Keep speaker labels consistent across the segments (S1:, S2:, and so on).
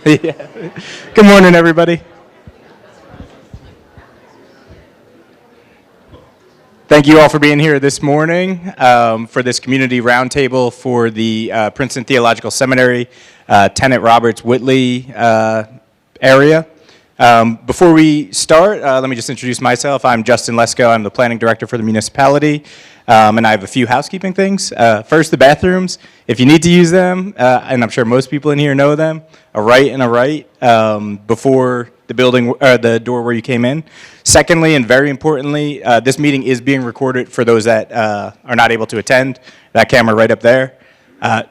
S1: Yeah. Good morning, everybody. Thank you all for being here this morning for this community roundtable for the Princeton Theological Seminary, Tennant Roberts Whitley area. Before we start, let me just introduce myself. I'm Justin Lesko. I'm the planning director for the municipality, and I have a few housekeeping things. First, the bathrooms. If you need to use them, and I'm sure most people in here know them, a right and a right before the building, the door where you came in. Secondly, and very importantly, this meeting is being recorded for those that are not able to attend. That camera right up there.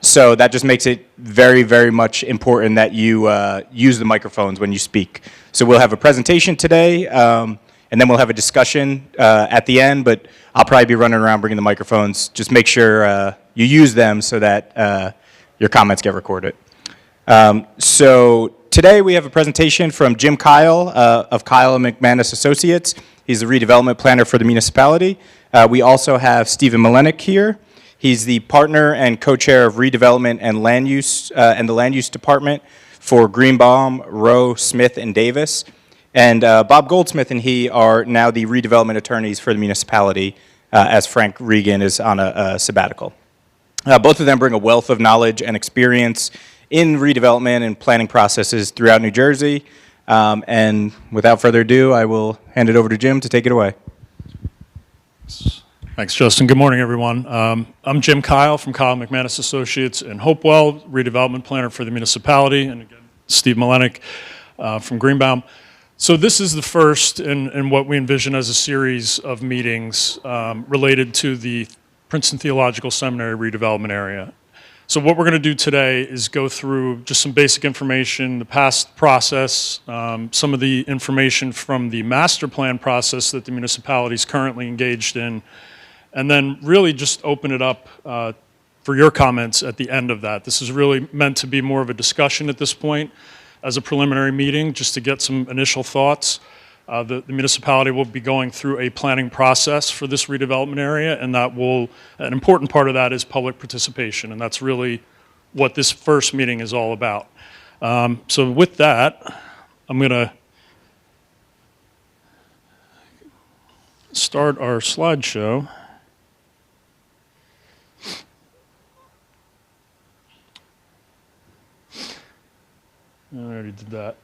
S1: So that just makes it very, very much important that you use the microphones when you speak. So we'll have a presentation today, and then we'll have a discussion at the end, but I'll probably be running around bringing the microphones. Just make sure you use them so that your comments get recorded. So today we have a presentation from Jim Kyle of Kyle and McManus Associates. He's the redevelopment planner for the municipality. We also have Stephen Malenik here. He's the partner and co-chair of redevelopment and land use and the land use department for Greenbaum, Rowe, Smith, and Davis. And Bob Goldsmith and he are now the redevelopment attorneys for the municipality as Frank Regan is on a sabbatical. Both of them bring a wealth of knowledge and experience in redevelopment and planning processes throughout New Jersey. And without further ado, I will hand it over to Jim to take it away.
S2: Thanks, Justin. Good morning, everyone. I'm Jim Kyle from Kyle McManus Associates in Hopewell, redevelopment planner for the municipality, and again, Steve Malenik from Greenbaum. So this is the first in what we envision as a series of meetings related to the Princeton Theological Seminary redevelopment area. So what we're going to do today is go through just some basic information, the past process, some of the information from the master plan process that the municipality is currently engaged in, and then really just open it up for your comments at the end of that. This is really meant to be more of a discussion at this point as a preliminary meeting, just to get some initial thoughts. The municipality will be going through a planning process for this redevelopment area, and an important part of that is public participation, and that's really what this first meeting is all about. So with that, I'm going to start our slideshow. I already did that.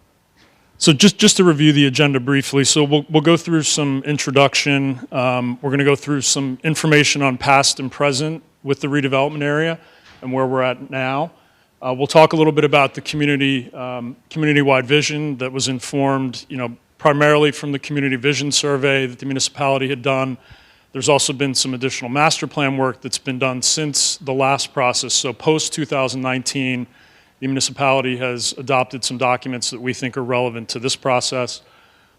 S2: So just to review the agenda briefly, so we'll go through some introduction. We're going to go through some information on past and present with the redevelopment area and where we're at now. We'll talk a little bit about the community-wide vision that was informed, primarily from the community vision survey that the municipality had done. There's also been some additional master plan work that's been done since the last process. So post-2019, the municipality has adopted some documents that we think are relevant to this process.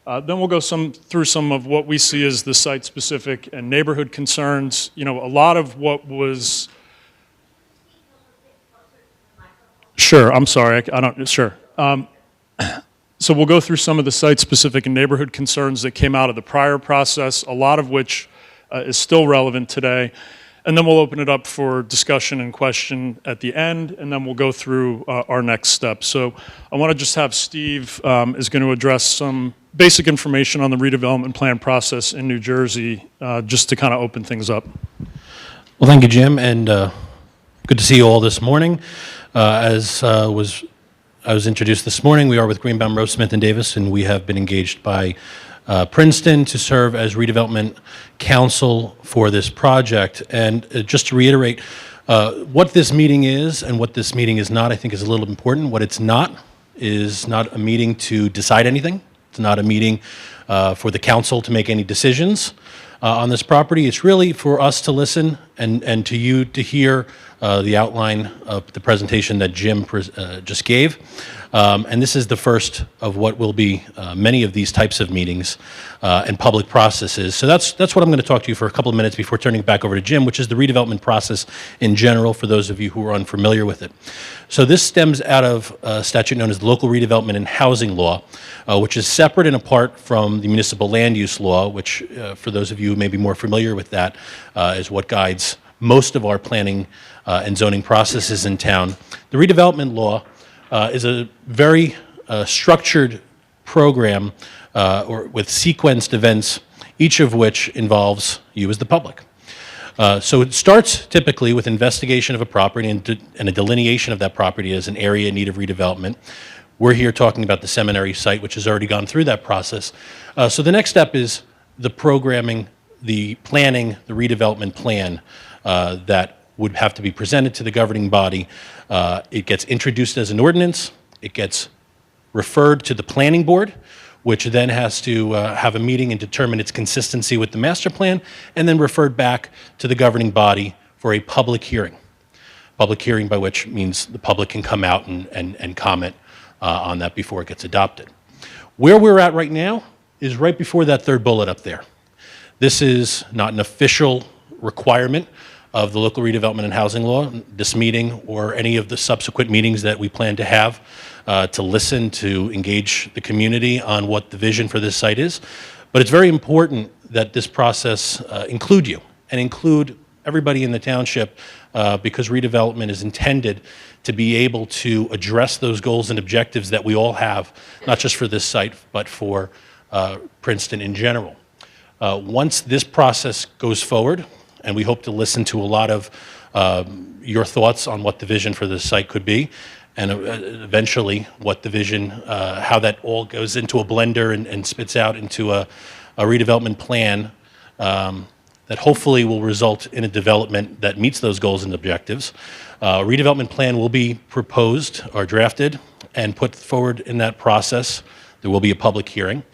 S2: Then we'll go through some of what we see as the site-specific and neighborhood concerns. A lot of what was... Sure, I'm sorry, sure. So we'll go through some of the site-specific and neighborhood concerns that came out of the prior process, a lot of which is still relevant today. And then we'll open it up for discussion and question at the end, and then we'll go through our next steps. So I want to just have Steve is going to address some basic information on the redevelopment plan process in New Jersey, just to kind of open things up.
S3: Well, thank you, Jim, and good to see you all this morning. As I was introduced this morning, we are with Greenbaum, Rose, Smith, and Davis, and we have been engaged by Princeton to serve as redevelopment counsel for this project. And just to reiterate, what this meeting is and what this meeting is not, I think is a little important. What it's not is not a meeting to decide anything. It's not a meeting for the council to make any decisions on this property. It's really for us to listen and to you to hear the outline of the presentation that Jim just gave. And this is the first of what will be many of these types of meetings and public processes. So that's what I'm going to talk to you for a couple of minutes before turning it back over to Jim, which is the redevelopment process in general for those of you who are unfamiliar with it. So this stems out of a statute known as the Local Redevelopment and Housing Law, which is separate and apart from the Municipal Land Use Law, which for those of you who may be more familiar with that, is what guides most of our planning and zoning processes in town. The redevelopment law is a very structured program or with sequenced events, each of which involves you as the public. So it starts typically with investigation of a property and a delineation of that property as an area in need of redevelopment. We're here talking about the Seminary site, which has already gone through that process. So the next step is the programming, the planning, the redevelopment plan that would have to be presented to the governing body. It gets introduced as an ordinance. It gets referred to the planning board, which then has to have a meeting and determine its consistency with the master plan, and then referred back to the governing body for a public hearing. Public hearing by which means the public can come out and comment on that before it gets adopted. Where we're at right now is right before that third bullet up there. This is not an official requirement of the Local Redevelopment and Housing Law, this meeting or any of the subsequent meetings that we plan to have to listen, to engage the community on what the vision for this site is. But it's very important that this process include you and include everybody in the township because redevelopment is intended to be able to address those goals and objectives that we all have, not just for this site, but for Princeton in general. Once this process goes forward, and we hope to listen to a lot of your thoughts on what the vision for this site could be, and eventually what the vision, how that all goes into a blender and spits out into a redevelopment plan that hopefully will result in a development that meets those goals and objectives. A redevelopment plan will be proposed or drafted and put forward in that process. There will be a public hearing.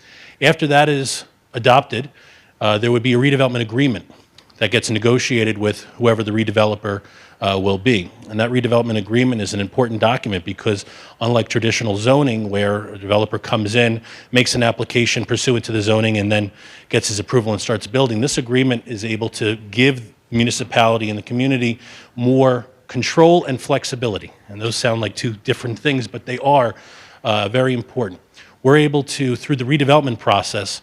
S3: After that is adopted, there would be a redevelopment agreement that gets negotiated with whoever the redeveloper will be. And that redevelopment agreement is an important document because unlike traditional zoning where a developer comes in, makes an application pursuant to the zoning and then gets his approval and starts building, this agreement is able to give the municipality and the community more control and flexibility. And those sound like two different things, but they are very important. We're able to, through the redevelopment process,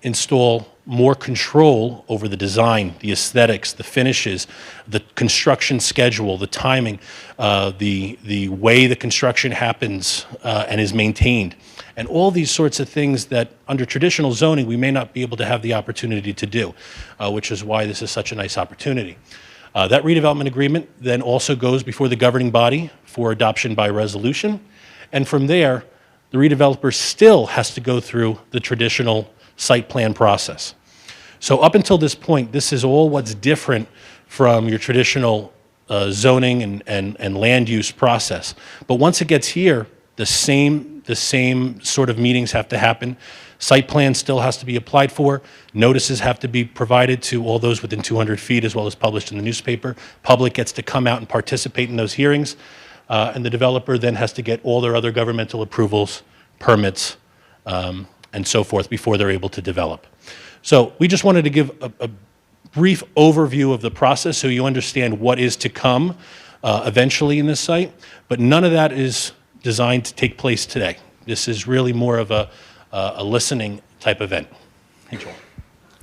S3: install more control over the design, the aesthetics, the finishes, the construction schedule, the timing, the way the construction happens and is maintained. And all these sorts of things that under traditional zoning we may not be able to have the opportunity to do, which is why this is such a nice opportunity. That redevelopment agreement then also goes before the governing body for adoption by resolution. And from there, the redeveloper still has to go through the traditional site plan process. So up until this point, this is all what's different from your traditional zoning and land use process. But once it gets here, the same sort of meetings have to happen. Site plan still has to be applied for. Notices have to be provided to all those within 200 feet, as well as published in the newspaper. Public gets to come out and participate in those hearings, and the developer then has to get all their other governmental approvals, permits, and so forth before they're able to develop. So we just wanted to give a brief overview of the process so you understand what is to come eventually in this site, but none of that is designed to take place today. This is really more of a listening type event. Hey, Joel.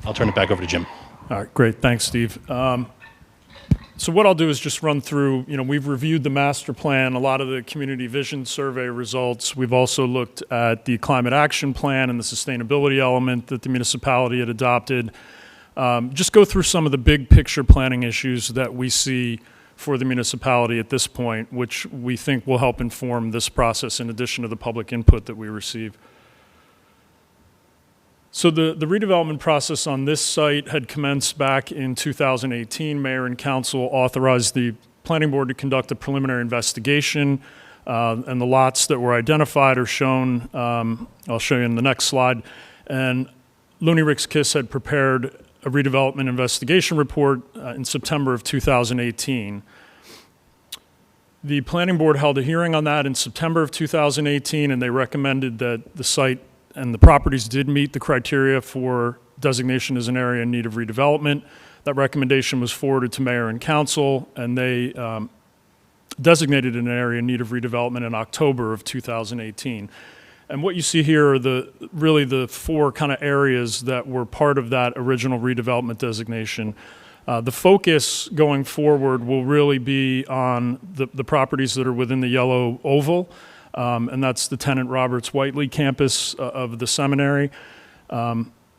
S3: I'll turn it back over to Jim.
S2: All right, great. Thanks, Steve. So what I'll do is just run through, we've reviewed the master plan, a lot of the community vision survey results. We've also looked at the climate action plan and the sustainability element that the municipality had adopted. Just go through some of the big picture planning issues that we see for the municipality at this point, which we think will help inform this process in addition to the public input that we receive. So the redevelopment process on this site had commenced back in 2018. Mayor and council authorized the planning board to conduct a preliminary investigation, and the lots that were identified are shown, I'll show you in the next slide. And Looney Ricks Kiss had prepared a redevelopment investigation report in September of 2018. The planning board held a hearing on that in September of 2018, and they recommended that the site and the properties did meet the criteria for designation as an area in need of redevelopment. That recommendation was forwarded to mayor and council, and they designated an area in need of redevelopment in October of 2018. And what you see here are really the four kind of areas that were part of that original redevelopment designation. The focus going forward will really be on the properties that are within the yellow oval, and that's the tenant Roberts Whiteley campus of the seminary.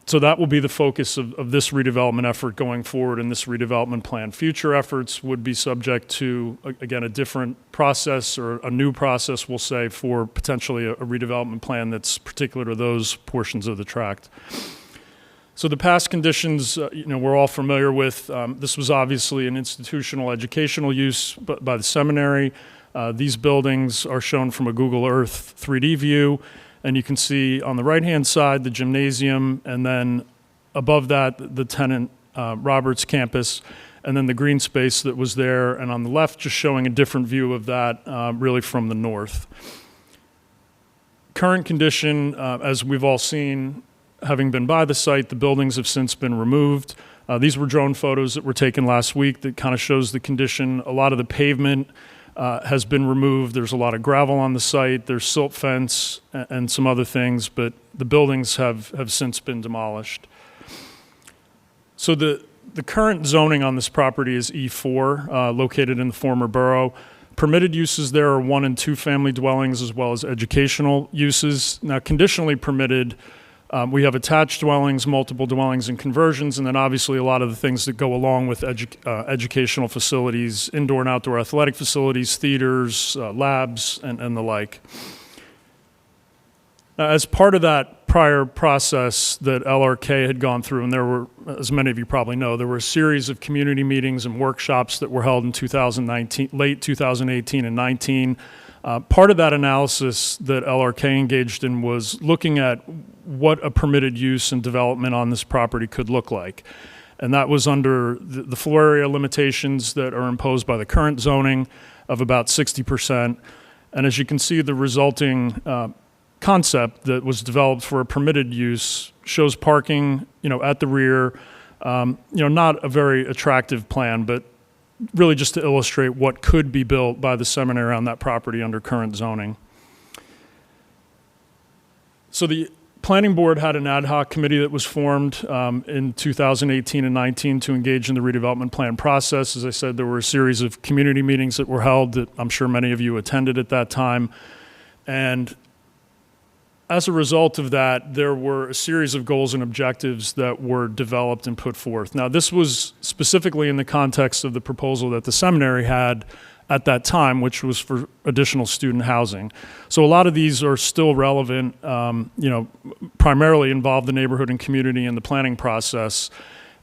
S2: So that will be the focus of this redevelopment effort going forward in this redevelopment plan. Future efforts would be subject to, again, a different process or a new process, we'll say, for potentially a redevelopment plan that's particular to those portions of the tract. So the past conditions, we're all familiar with. This was obviously an institutional educational use by the seminary. These buildings are shown from a Google Earth 3D view, and you can see on the right-hand side the gymnasium, and then above that the tenant Roberts campus, and then the green space that was there, and on the left just showing a different view of that really from the north. Current condition, as we've all seen, having been by the site, the buildings have since been removed. These were drone photos that were taken last week that kind of shows the condition. A lot of the pavement has been removed. There's a lot of gravel on the site. There's silt fence and some other things, but the buildings have since been demolished. So the current zoning on this property is E4, located in the former borough. Permitted uses there are 1 and 2 family dwellings as well as educational uses. Now, conditionally permitted, we have attached dwellings, multiple dwellings, and conversions, and then obviously a lot of the things that go along with educational facilities, indoor and outdoor athletic facilities, theaters, labs, and the like. Now, as part of that prior process that LRK had gone through, and there were, as many of you probably know, there were a series of community meetings and workshops that were held in 2019, late 2018 and 19. Part of that analysis that LRK engaged in was looking at what a permitted use and development on this property could look like. And that was under the floor area limitations that are imposed by the current zoning of about 60%. And as you can see, the resulting concept that was developed for a permitted use shows parking, at the rear, not a very attractive plan, but really just to illustrate what could be built by the seminary on that property under current zoning. So the planning board had an ad hoc committee that was formed in 2018 and 19 to engage in the redevelopment plan process. As I said, there were a series of community meetings that were held that I'm sure many of you attended at that time. And as a result of that, there were a series of goals and objectives that were developed and put forth. Now, this was specifically in the context of the proposal that the seminary had at that time, which was for additional student housing. So a lot of these are still relevant, primarily involve the neighborhood and community in the planning process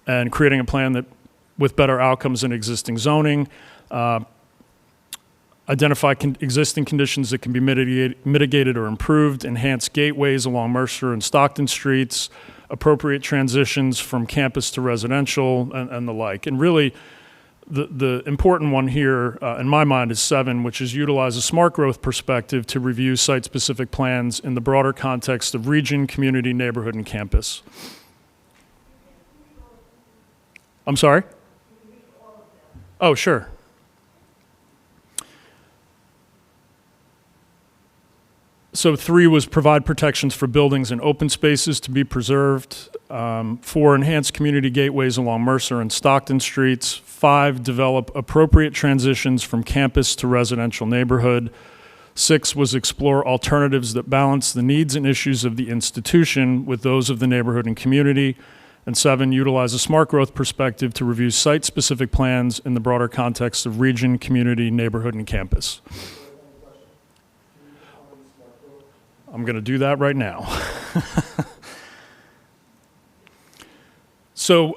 S2: and creating a plan that with better outcomes than existing zoning, identify existing conditions that can be mitigated or improved, enhance gateways along Mercer and Stockton streets, appropriate transitions from campus to residential, and the like. And really, the important one here, in my mind, is 7, which is utilize a smart growth perspective to review site-specific plans in the broader context of region, community, neighborhood, and campus. I'm sorry? Oh, sure. So 3 was provide protections for buildings and open spaces to be preserved. 4, enhance community gateways along Mercer and Stockton streets. 5, develop appropriate transitions from campus to residential neighborhood. 6 was explore alternatives that balance the needs and issues of the institution with those of the neighborhood and community. And 7, utilize a smart growth perspective to review site-specific plans in the broader context of region, community, neighborhood, and campus. I'm going to do that right now. So,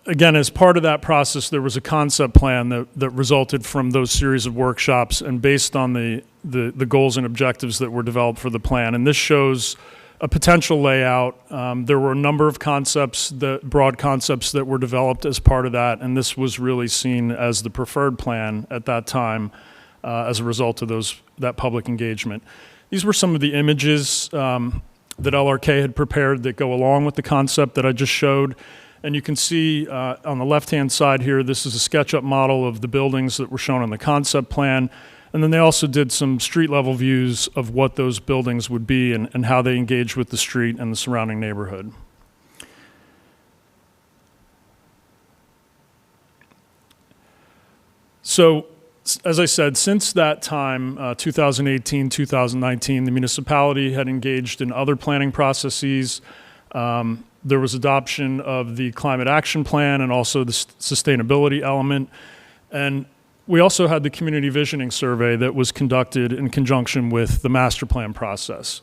S2: again, as part of that process, there was a concept plan that resulted from those series of workshops and based on the goals and objectives that were developed for the plan. And this shows a potential layout. There were a number of concepts, broad concepts that were developed as part of that, and this was really seen as the preferred plan at that time as a result of that public engagement. These were some of the images that LRK had prepared that go along with the concept that I just showed. And you can see on the left-hand side here, this is a SketchUp model of the buildings that were shown on the concept plan. And then they also did some street-level views of what those buildings would be and how they engage with the street and the surrounding neighborhood. So, as I said, since that time, 2018, 2019, the municipality had engaged in other planning processes. There was adoption of the climate action plan and also the sustainability element. And we also had the community visioning survey that was conducted in conjunction with the master plan process.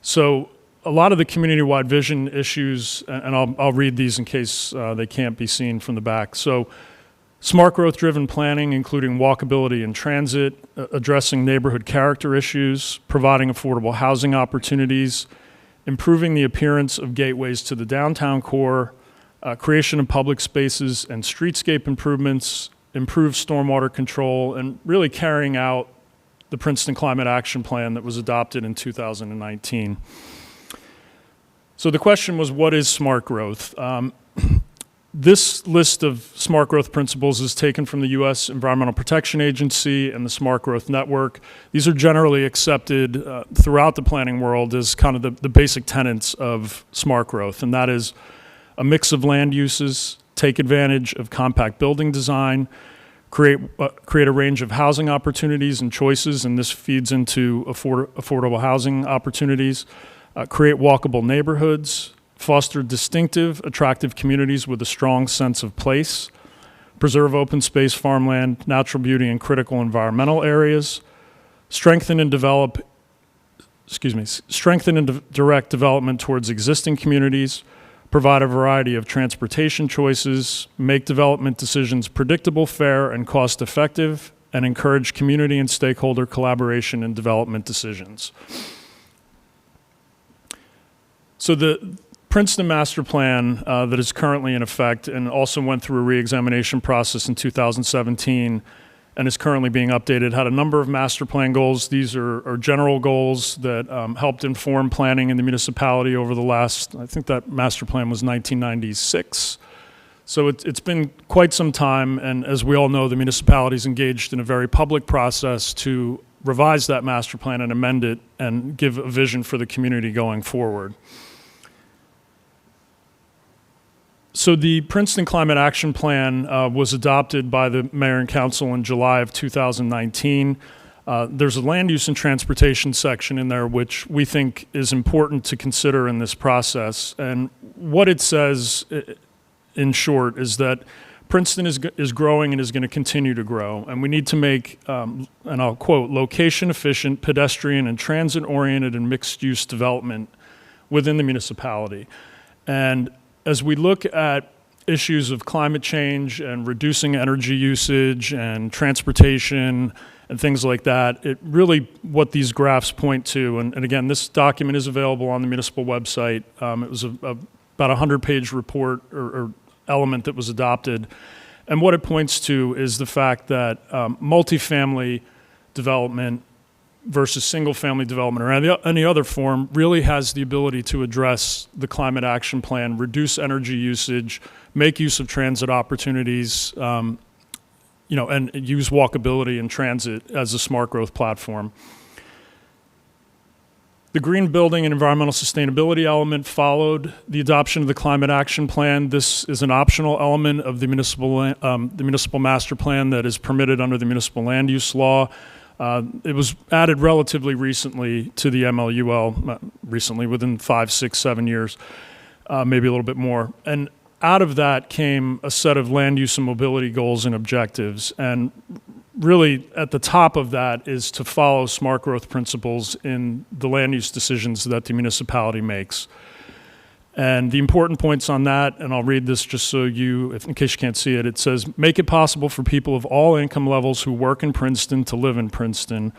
S2: So a lot of the community-wide vision issues, and I'll read these in case they can't be seen from the back. So smart growth-driven planning, including walkability and transit, addressing neighborhood character issues, providing affordable housing opportunities, improving the appearance of gateways to the downtown core, creation of public spaces and streetscape improvements, improved stormwater control, and really carrying out the Princeton Climate Action Plan that was adopted in 2019. So the question was, what is smart growth? This list of smart growth principles is taken from the U.S. Environmental Protection Agency and the Smart Growth Network. These are generally accepted throughout the planning world as kind of the basic tenets of smart growth, and that is a mix of land uses, take advantage of compact building design, create a range of housing opportunities and choices, and this feeds into affordable housing opportunities, create walkable neighborhoods, foster distinctive, attractive communities with a strong sense of place, preserve open space, farmland, natural beauty, and critical environmental areas, strengthen and direct development towards existing communities, provide a variety of transportation choices, make development decisions predictable, fair, and cost-effective, and encourage community and stakeholder collaboration in development decisions. So the Princeton Master Plan that is currently in effect and also went through a re-examination process in 2017 and is currently being updated, had a number of master plan goals. These are general goals that helped inform planning in the municipality over the last, I think that master plan was 1996. So it's been quite some time, and as we all know, the municipality is engaged in a very public process to revise that master plan and amend it and give a vision for the community going forward. So the Princeton Climate Action Plan was adopted by the Mayor and Council in July of 2019. There's a land use and transportation section in there which we think is important to consider in this process. And what it says, in short, is that Princeton is growing and is going to continue to grow. And we need to make, and I'll quote, location-efficient, pedestrian, and transit-oriented and mixed-use development within the municipality. And as we look at issues of climate change and reducing energy usage and transportation and things like that, it really, what these graphs point to, and again, this document is available on the municipal website. It was about a 100-page report or element that was adopted. And what it points to is the fact that multifamily development versus single-family development or any other form really has the ability to address the climate action plan, reduce energy usage, make use of transit opportunities, and use walkability and transit as a smart growth platform. The green building and environmental sustainability element followed the adoption of the climate action plan. This is an optional element of the municipal master plan that is permitted under the municipal land use law. It was added relatively recently to the MLUL, recently within 5, 6, 7 years, maybe a little bit more. And out of that came a set of land use and mobility goals and objectives. And really at the top of that is to follow smart growth principles in the land use decisions that the municipality makes. And the important points on that, and I'll read this just so you, in case you can't see it, it says, make it possible for people of all income levels who work in Princeton to live in Princeton,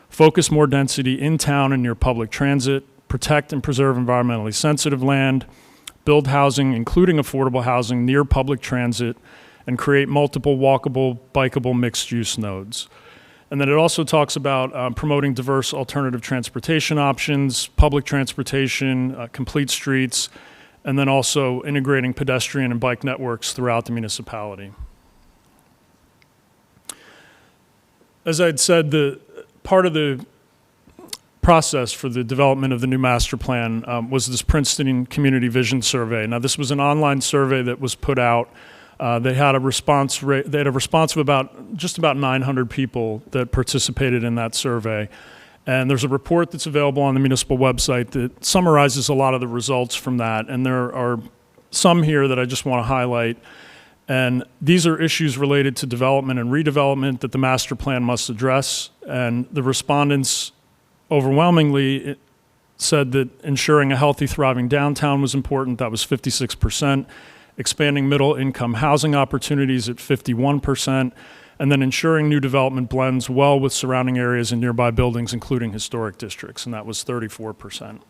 S2: focus more density in town and near public transit, protect and preserve environmentally sensitive land, build housing, including affordable housing, near public transit, and create multiple walkable, bikeable, mixed-use nodes. And then it also talks about promoting diverse alternative transportation options, public transportation, complete streets, and then also integrating pedestrian and bike networks throughout the municipality. As I'd said, the part of the process for the development of the new master plan was this Princeton Community Vision Survey. Now, this was an online survey that was put out. They had a response rate. They had a response of just about 900 people that participated in that survey. And there's a report that's available on the municipal website that summarizes a lot of the results from that. And there are some here that I just want to highlight. And these are issues related to development and redevelopment that the master plan must address. And the respondents overwhelmingly said that ensuring a healthy, thriving downtown was important. That was 56%. Expanding middle-income housing opportunities at 51%, and then ensuring new development blends well with surrounding areas and nearby buildings, including historic districts, and that was 34%.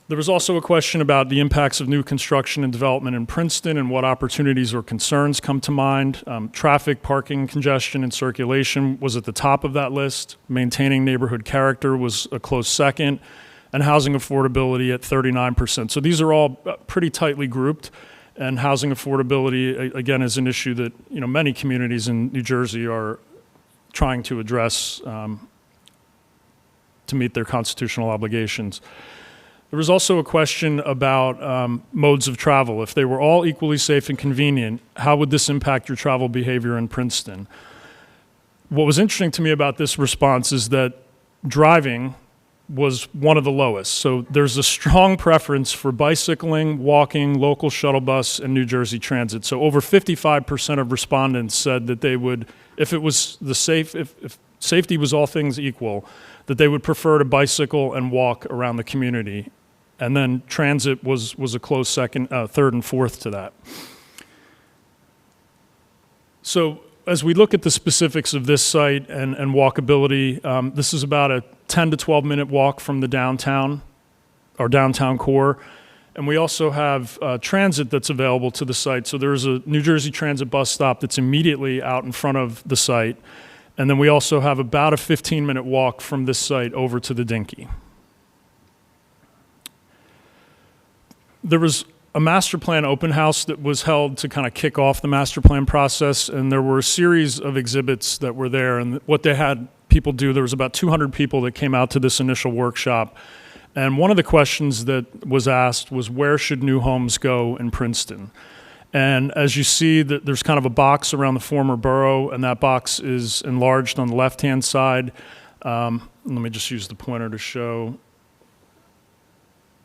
S2: There was also a question about the impacts of new construction and development in Princeton and what opportunities or concerns come to mind. Traffic, parking, congestion, and circulation was at the top of that list. Maintaining neighborhood character was a close second, and housing affordability at 39%. So these are all pretty tightly grouped, and housing affordability, again, is an issue that many communities in New Jersey are trying to address to meet their constitutional obligations. There was also a question about modes of travel. If they were all equally safe and convenient, how would this impact your travel behavior in Princeton? What was interesting to me about this response is that driving was one of the lowest. So there's a strong preference for bicycling, walking, local shuttle bus, and New Jersey Transit. So over 55% of respondents said that they would, if safety was all things equal, that they would prefer to bicycle and walk around the community. And then transit was a close second, third and fourth to that. So as we look at the specifics of this site and walkability, this is about a 10 to 12 minute walk from the downtown, our downtown core. And we also have transit that's available to the site. So there's a New Jersey Transit bus stop that's immediately out in front of the site. And then we also have about a 15-minute walk from this site over to the Dinky. There was a master plan open house that was held to kind of kick off the master plan process, and there were a series of exhibits that were there. And what they had people do, there was about 200 people that came out to this initial workshop. And one of the questions that was asked was, where should new homes go in Princeton? And as you see, there's kind of a box around the former borough, and that box is enlarged on the left-hand side. Let me just use the pointer to show.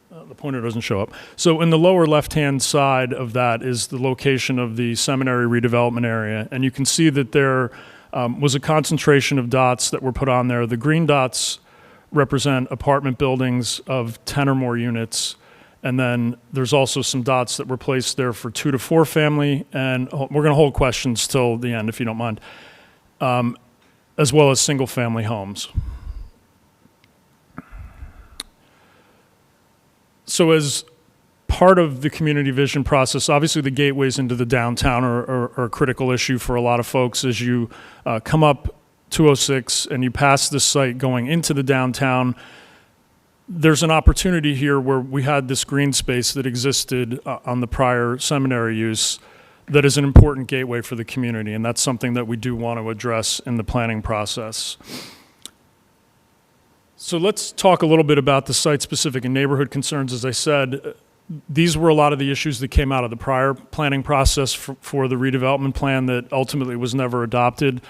S2: The pointer doesn't show up. So in the lower left-hand side of that is the location of the Seminary redevelopment area. And you can see that there was a concentration of dots that were put on there. The green dots represent apartment buildings of 10 or more units, And then there's also some dots that were placed there for 2 to 4 family, and we're going to hold questions till the end, if you don't mind, as well as single-family homes. So as part of the community vision process, obviously the gateways into the downtown are a critical issue for a lot of folks. As you come up 206 and you pass this site going into the downtown, there's an opportunity here where we had this green space that existed on the prior seminary use that is an important gateway for the community, and that's something that we do want to address in the planning process. So let's talk a little bit about the site-specific and neighborhood concerns. As I said, these were a lot of the issues that came out of the prior planning process for the redevelopment plan that ultimately was never adopted.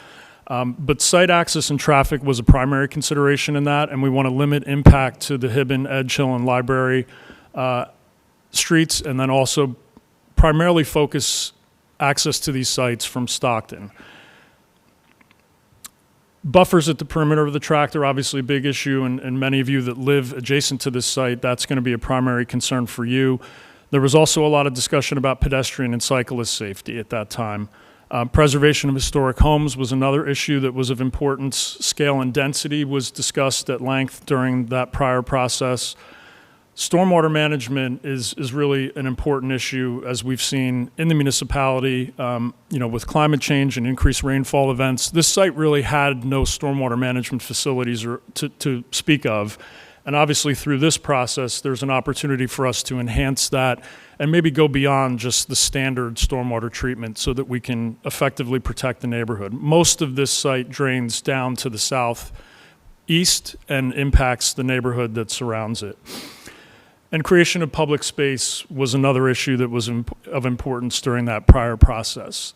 S2: But site access and traffic was a primary consideration in that, and we want to limit impact to the Hibben, Edge Hill, and Library streets, and then also primarily focus access to these sites from Stockton. Buffers at the perimeter of the tract are obviously a big issue, and many of you that live adjacent to this site, that's going to be a primary concern for you. There was also a lot of discussion about pedestrian and cyclist safety at that time. Preservation of historic homes was another issue that was of importance. Scale and density was discussed at length during that prior process. Stormwater management is really an important issue, as we've seen in the municipality, with climate change and increased rainfall events. This site really had no stormwater management facilities to speak of. And obviously through this process, there's an opportunity for us to enhance that and maybe go beyond just the standard stormwater treatment so that we can effectively protect the neighborhood. Most of this site drains down to the southeast and impacts the neighborhood that surrounds it. And creation of public space was another issue that was of importance during that prior process.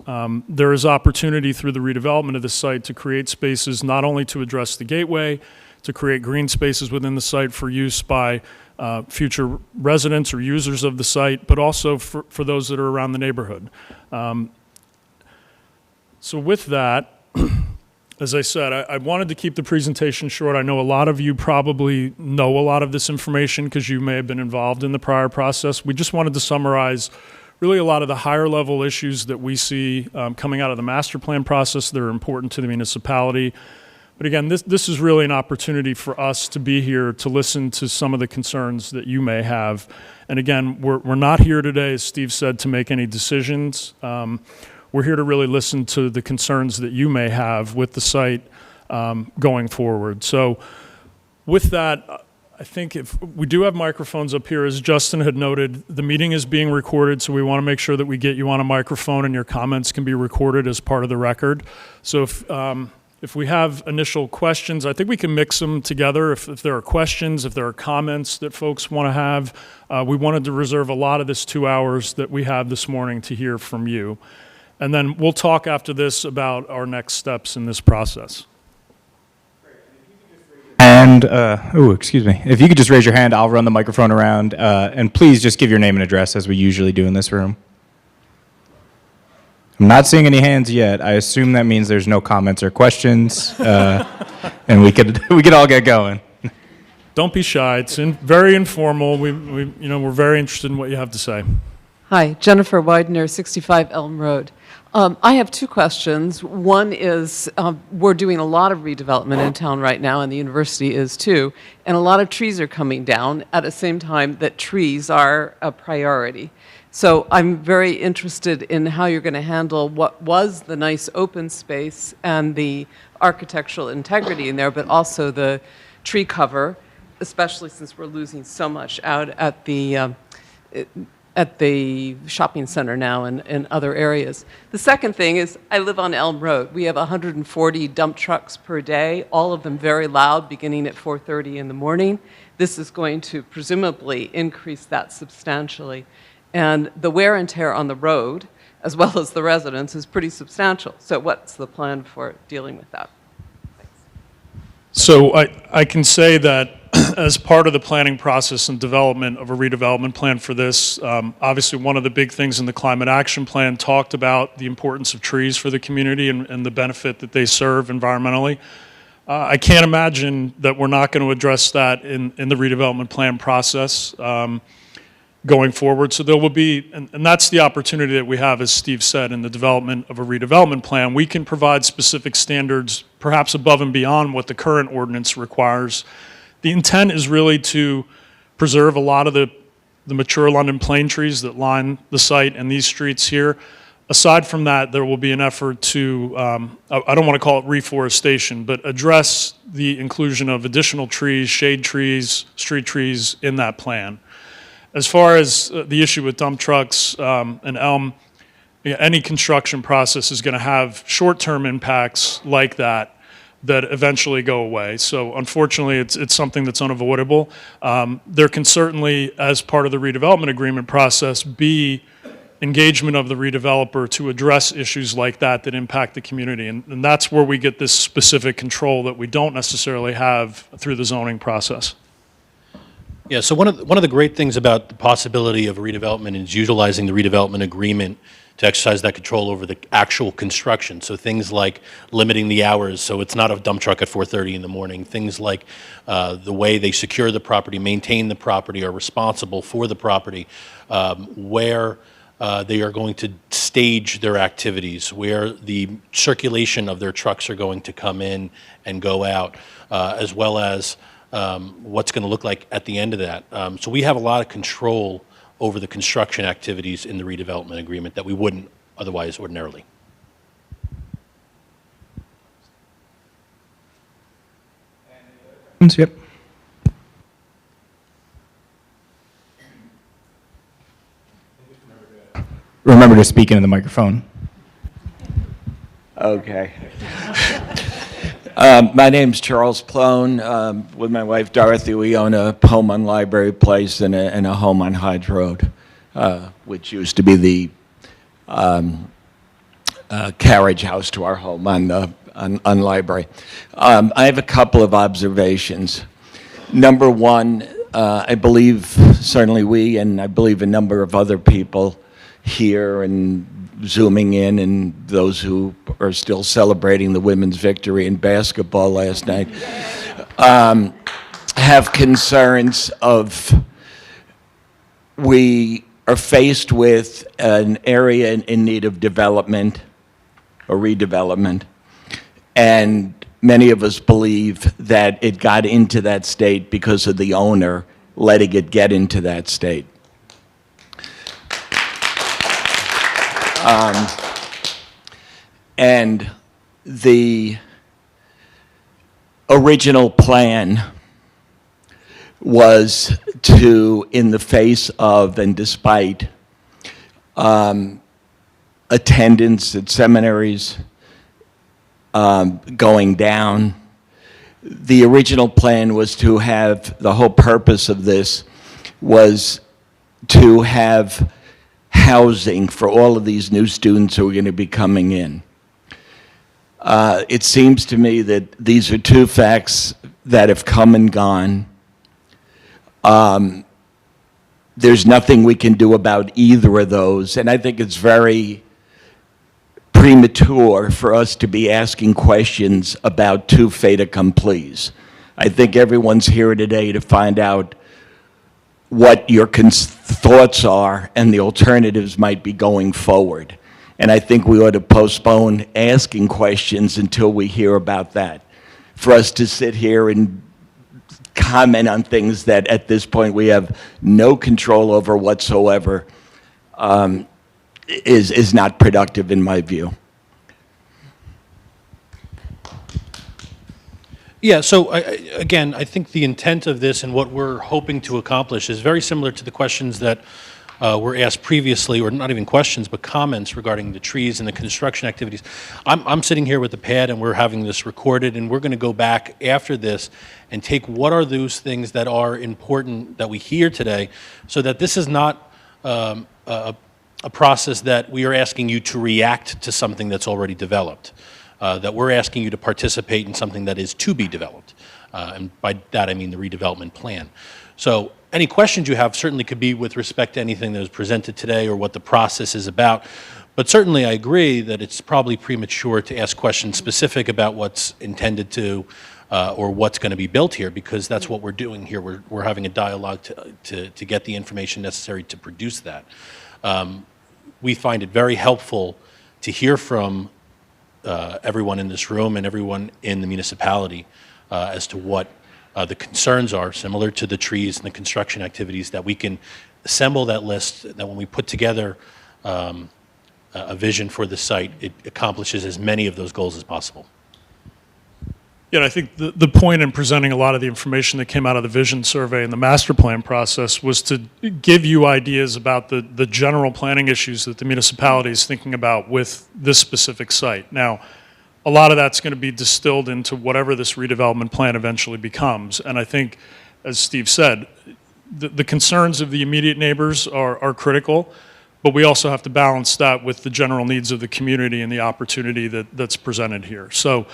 S2: There is opportunity through the redevelopment of the site to create spaces not only to address the gateway, to create green spaces within the site for use by future residents or users of the site, but also for those that are around the neighborhood. So with that, as I said, I wanted to keep the presentation short. I know a lot of you probably know a lot of this information because you may have been involved in the prior process. We just wanted to summarize really a lot of the higher level issues that we see coming out of the master plan process that are important to the municipality. But again, this is really an opportunity for us to be here to listen to some of the concerns that you may have. And again, we're not here today, as Steve said, to make any decisions. We're here to really listen to the concerns that you may have with the site going forward. So with that, I think if we do have microphones up here, as Justin had noted, the meeting is being recorded, so we want to make sure that we get you on a microphone and your comments can be recorded as part of the record. So if we have initial questions, I think we can mix them together. If there are questions, if there are comments that folks want to have, we wanted to reserve a lot of this 2 hours that we have this morning to hear from you. And then we'll talk after this about our next steps in this process.
S1: And, excuse me. If you could just raise your hand, I'll run the microphone around. And please just give your name and address as we usually do in this room. I'm not seeing any hands yet. I assume that means there's no comments or questions, and we could all get going.
S2: Don't be shy. It's very informal. We're very interested in what you have to say.
S4: Hi, Jennifer Widener, 65 Elm Road. I have 2 questions. One is we're doing a lot of redevelopment in town right now, and the university is too, and a lot of trees are coming down at the same time that trees are a priority. So I'm very interested in how you're going to handle what was the nice open space and the architectural integrity in there, but also the tree cover, especially since we're losing so much out at the shopping center now and other areas. The second thing is I live on Elm Road. We have 140 dump trucks per day, all of them very loud, beginning at 4:30 in the morning. This is going to presumably increase that substantially. And the wear and tear on the road, as well as the residents, is pretty substantial. So what's the plan for dealing with that? Thanks.
S2: So I can say that as part of the planning process and development of a redevelopment plan for this, obviously one of the big things in the climate action plan talked about the importance of trees for the community and the benefit that they serve environmentally. I can't imagine that we're not going to address that in the redevelopment plan process. going forward. So there will be, and that's the opportunity that we have, as Steve said, in the development of a redevelopment plan. We can provide specific standards, perhaps above and beyond what the current ordinance requires. The intent is really to preserve a lot of the mature London plane trees that line the site and these streets here. Aside from that, there will be an effort to, I don't want to call it reforestation, but address the inclusion of additional trees, shade trees, street trees in that plan. As far as the issue with dump trucks and elm, any construction process is going to have short-term impacts like that eventually go away. So unfortunately, it's something that's unavoidable. There can certainly, as part of the redevelopment agreement process, be engagement of the redeveloper to address issues like that impact the community. And that's where we get this specific control that we don't necessarily have through the zoning process.
S3: Yeah, so one of the great things about the possibility of redevelopment is utilizing the redevelopment agreement to exercise that control over the actual construction. So things like limiting the hours, so it's not a dump truck at 4:30 in the morning. Things like the way they secure the property, maintain the property, are responsible for the property, where they are going to stage their activities, where the circulation of their trucks are going to come in and go out, as well as what's going to look like at the end of that. So we have a lot of control over the construction activities in the redevelopment agreement that we wouldn't otherwise ordinarily.
S1: Yep. Remember to speak into the microphone.
S5: Okay. My name's Charles Plone. With my wife Dorothy, we own a home on Library Place and a home on Hyde Road, which used to be the carriage house to our home on Library. I have a couple of observations. Number one, I believe certainly we, and I believe a number of other people here and Zooming in, and those who are still celebrating the women's victory in basketball last night, have concerns of, we are faced with an area in need of development or redevelopment, and many of us believe that it got into that state because of the owner letting it get into that state. And the original plan was to, in the face of and despite attendance at seminaries going down, the original plan was to have, the whole purpose of this was to have housing for all of these new students who are going to be coming in. It seems to me that these are two facts that have come and gone. There's nothing we can do about either of those, and I think it's very premature for us to be asking questions about two fait accomplis. I think everyone's here today to find out what your thoughts are and the alternatives might be going forward. And I think we ought to postpone asking questions until we hear about that. For us to sit here and comment on things that at this point we have no control over whatsoever is not productive in my view.
S3: Yeah, so again, I think the intent of this and what we're hoping to accomplish is very similar to the questions that were asked previously, or not even questions, but comments regarding the trees and the construction activities. I'm sitting here with the pad and we're having this recorded, and we're going to go back after this and take what are those things that are important that we hear today, so that this is not a process that we are asking you to react to something that's already developed. That we're asking you to participate in something that is to be developed. And by that I mean the redevelopment plan. So any questions you have certainly could be with respect to anything that was presented today or what the process is about. But certainly I agree that it's probably premature to ask questions specific about what's intended to or what's going to be built here, because that's what we're doing here. We're having a dialogue to get the information necessary to produce that. We find it very helpful to hear from everyone in this room and everyone in the municipality as to what the concerns are, similar to the trees and the construction activities, that we can assemble that list, that when we put together a vision for the site, it accomplishes as many of those goals as possible.
S2: Yeah, and I think the point in presenting a lot of the information that came out of the vision survey and the master plan process was to give you ideas about the general planning issues that the municipality is thinking about with this specific site. Now, a lot of that's going to be distilled into whatever this redevelopment plan eventually becomes. And I think, as Steve said, the concerns of the immediate neighbors are critical, but we also have to balance that with the general needs of the community and the opportunity that's presented here. So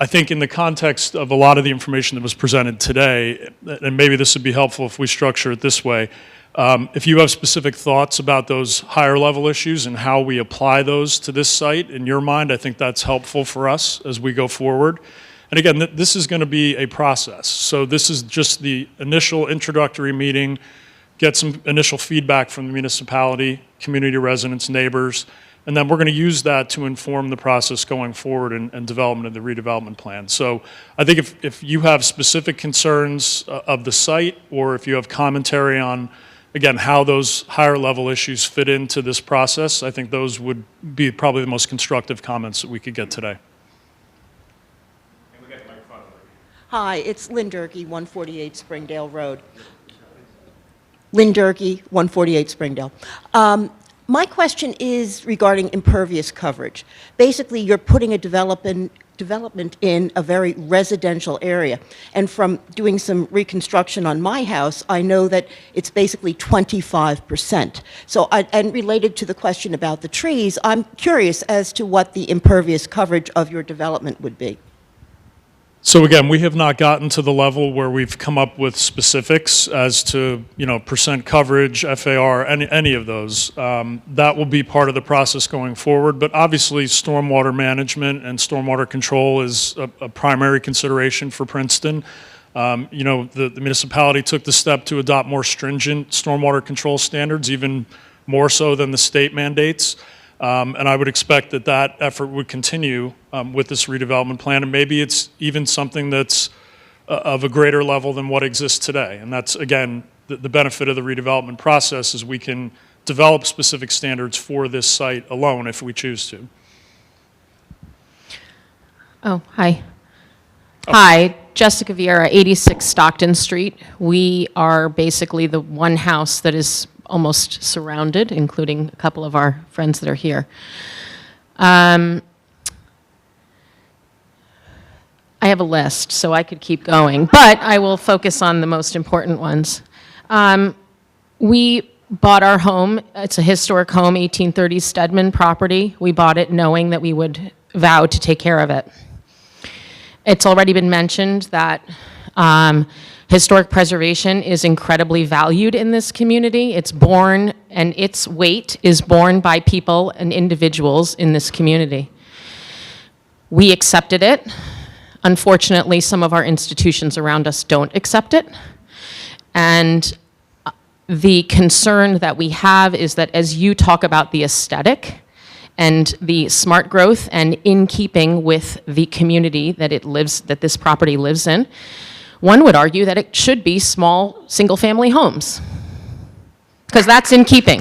S2: I think in the context of a lot of the information that was presented today, and maybe this would be helpful if we structure it this way, if you have specific thoughts about those higher level issues and how we apply those to this site in your mind, I think that's helpful for us as we go forward. And again, this is going to be a process. So this is just the initial introductory meeting, get some initial feedback from the municipality, community residents, neighbors, and then we're going to use that to inform the process going forward and development of the redevelopment plan. So I think if you have specific concerns of the site, or if you have commentary on, again, how those higher level issues fit into this process, I think those would be probably the most constructive comments that we could get today.
S6: Hi, it's Lynn Durkee, 148 Springdale Road. Lynn Durkee, 148 Springdale. My question is regarding impervious coverage. Basically, you're putting a development in a very residential area. And from doing some reconstruction on my house, I know that it's basically 25%. So, and related to the question about the trees, I'm curious as to what the impervious coverage of your development would be.
S2: So again, we have not gotten to the level where we've come up with specifics as to, percent coverage, FAR, any of those. That will be part of the process going forward. But obviously, stormwater management and stormwater control is a primary consideration for Princeton. The municipality took the step to adopt more stringent stormwater control standards, even more so than the state mandates. And I would expect that effort would continue with this redevelopment plan, and maybe it's even something that's of a greater level than what exists today. And that's, again, the benefit of the redevelopment process is we can develop specific standards for this site alone if we choose to.
S7: Oh, hi. Hi, Jessica Vieira, 86 Stockton Street. We are basically the one house that is almost surrounded, including a couple of our friends that are here. I have a list, so I could keep going, but I will focus on the most important ones. We bought our home. It's a historic home, 1830s Stedman property. We bought it knowing that we would vow to take care of it. It's already been mentioned that historic preservation is incredibly valued in this community. It's born, and its weight is borne by people and individuals in this community. We accepted it. Unfortunately, some of our institutions around us don't accept it. And the concern that we have is that as you talk about the aesthetic and the smart growth and in keeping with the community that this property lives in, one would argue that it should be small, single-family homes, because that's in keeping.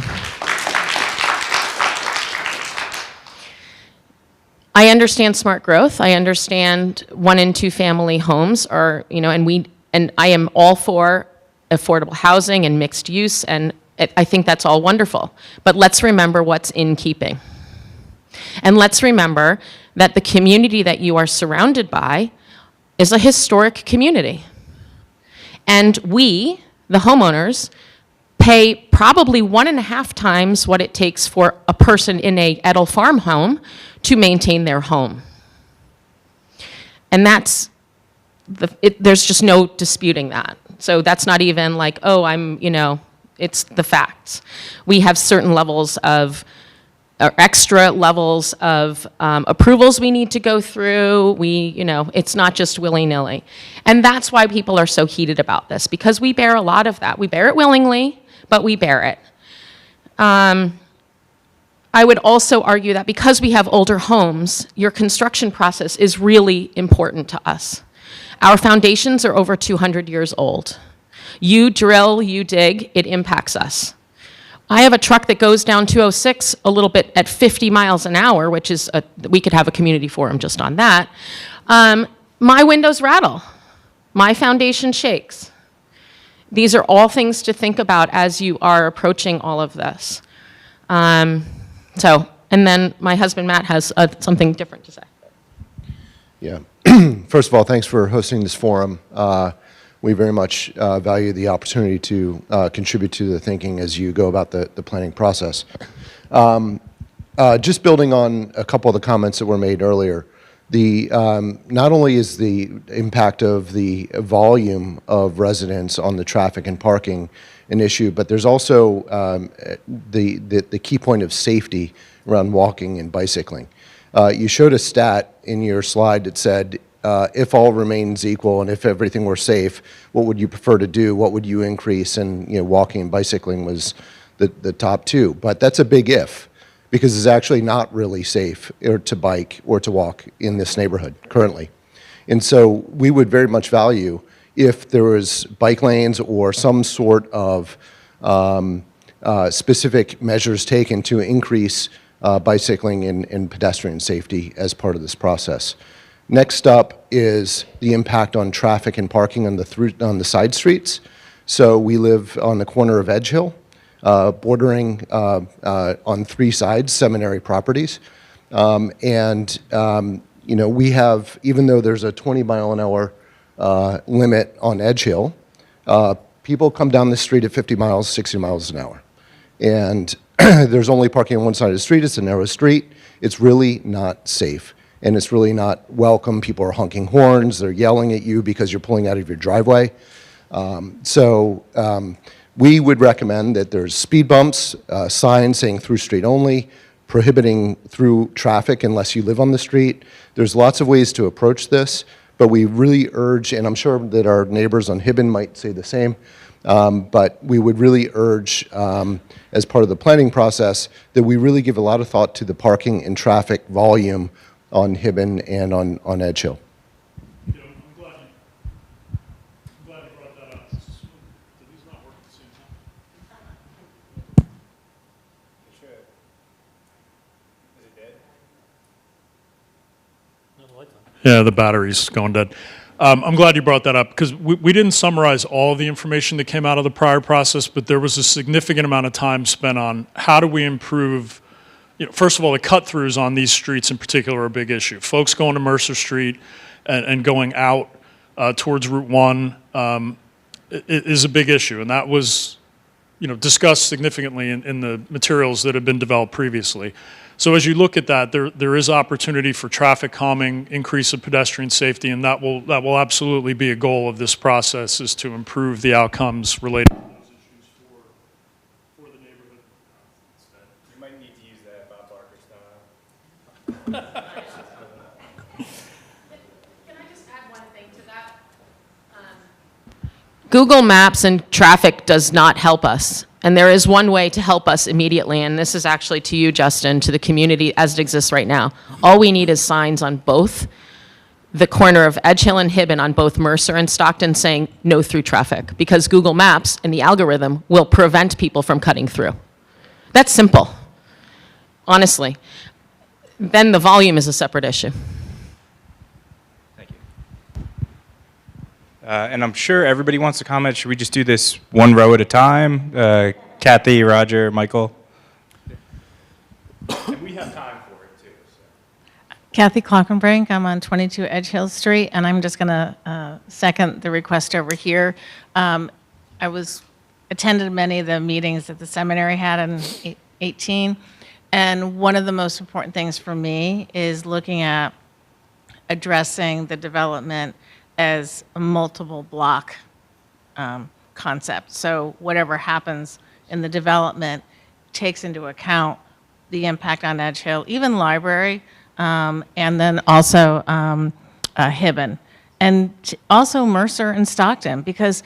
S7: I understand smart growth. I understand 1- and 2-family homes are, and I am all for affordable housing and mixed use, and I think that's all wonderful. But let's remember what's in keeping. And let's remember that the community that you are surrounded by is a historic community. And we, the homeowners, pay probably 1.5 times what it takes for a person in a Edel farm home to maintain their home. And there's just no disputing that. So that's not even like, oh, it's the facts. We have certain levels of extra levels of approvals we need to go through. It's not just willy-nilly. And that's why people are so heated about this, because we bear a lot of that. We bear it willingly, but we bear it. I would also argue that because we have older homes, your construction process is really important to us. Our foundations are over 200 years old. You drill, you dig, it impacts us. I have a truck that goes down 206 a little bit at 50 miles an hour, which is, we could have a community forum just on that. My windows rattle. My foundation shakes. These are all things to think about as you are approaching all of this. And then my husband Matt has something different to say.
S8: Yeah. First of all, thanks for hosting this forum. We very much value the opportunity to contribute to the thinking as you go about the planning process. Just building on a couple of the comments that were made earlier, not only is the impact of the volume of residents on the traffic and parking an issue, but there's also the key point of safety around walking and bicycling. You showed a stat in your slide that said, if all remains equal and if everything were safe, what would you prefer to do? What would you increase? And walking and bicycling was the top two. But that's a big if, because it's actually not really safe to bike or to walk in this neighborhood currently. And so we would very much value if there was bike lanes or some sort of specific measures taken to increase bicycling and pedestrian safety as part of this process. Next up is the impact on traffic and parking on the side streets. So we live on the corner of Edge Hill, bordering on three sides, Seminary properties. We have, even though there's a 20-mile-an-hour limit on Edge Hill, people come down the street at 50 miles, 60 miles an hour. And there's only parking on one side of the street. It's a narrow street. It's really not safe. And it's really not welcome. People are honking horns. They're yelling at you because you're pulling out of your driveway. We would recommend that there's speed bumps, signs saying through street only, prohibiting through traffic unless you live on the street. There's lots of ways to approach this, but we really urge, and I'm sure that our neighbors on Hibben might say the same, but we would really urge, as part of the planning process, that we really give a lot of thought to the parking and traffic volume on Hibben and on Edge Hill.
S2: I'm glad you brought that up. Did these not work at the same time?
S1: It should. Is it dead?
S2: No, the light's on. Yeah, the battery's going dead. I'm glad you brought that up, because we didn't summarize all of the information that came out of the prior process, but there was a significant amount of time spent on how do we improve. First of all, the cut-throughs on these streets in particular are a big issue. Folks going to Mercer Street and going out towards Route 1 is a big issue, and that was discussed significantly in the materials that had been developed previously. So as you look at that, there is opportunity for traffic calming, increase of pedestrian safety, and that will absolutely be a goal of this process, is to improve the outcomes related to those issues for the neighborhood.
S1: You might need to use that Bob Barker style.
S7: Can I just add one thing to that? Google Maps and traffic does not help us. And there is one way to help us immediately, and this is actually to you, Justin, to the community as it exists right now. All we need is signs on both the corner of Edge Hill and Hibben, on both Mercer and Stockton, saying no through traffic, because Google Maps and the algorithm will prevent people from cutting through. That's simple, honestly. Then the volume is a separate issue.
S1: Thank you. And I'm sure everybody wants to comment. Should we just do this one row at a time? Kathy, Roger, Michael? And we have time for it, too. So.
S9: Kathy Clockenbrink, I'm on 22 Edge Hill Street, and I'm just going to second the request over here. I attended many of the meetings that the seminary had in 18, and one of the most important things for me is looking at addressing the development as a multiple block concept. So whatever happens in the development takes into account the impact on Edge Hill, even Library, and then also Hibben, and also Mercer and Stockton, because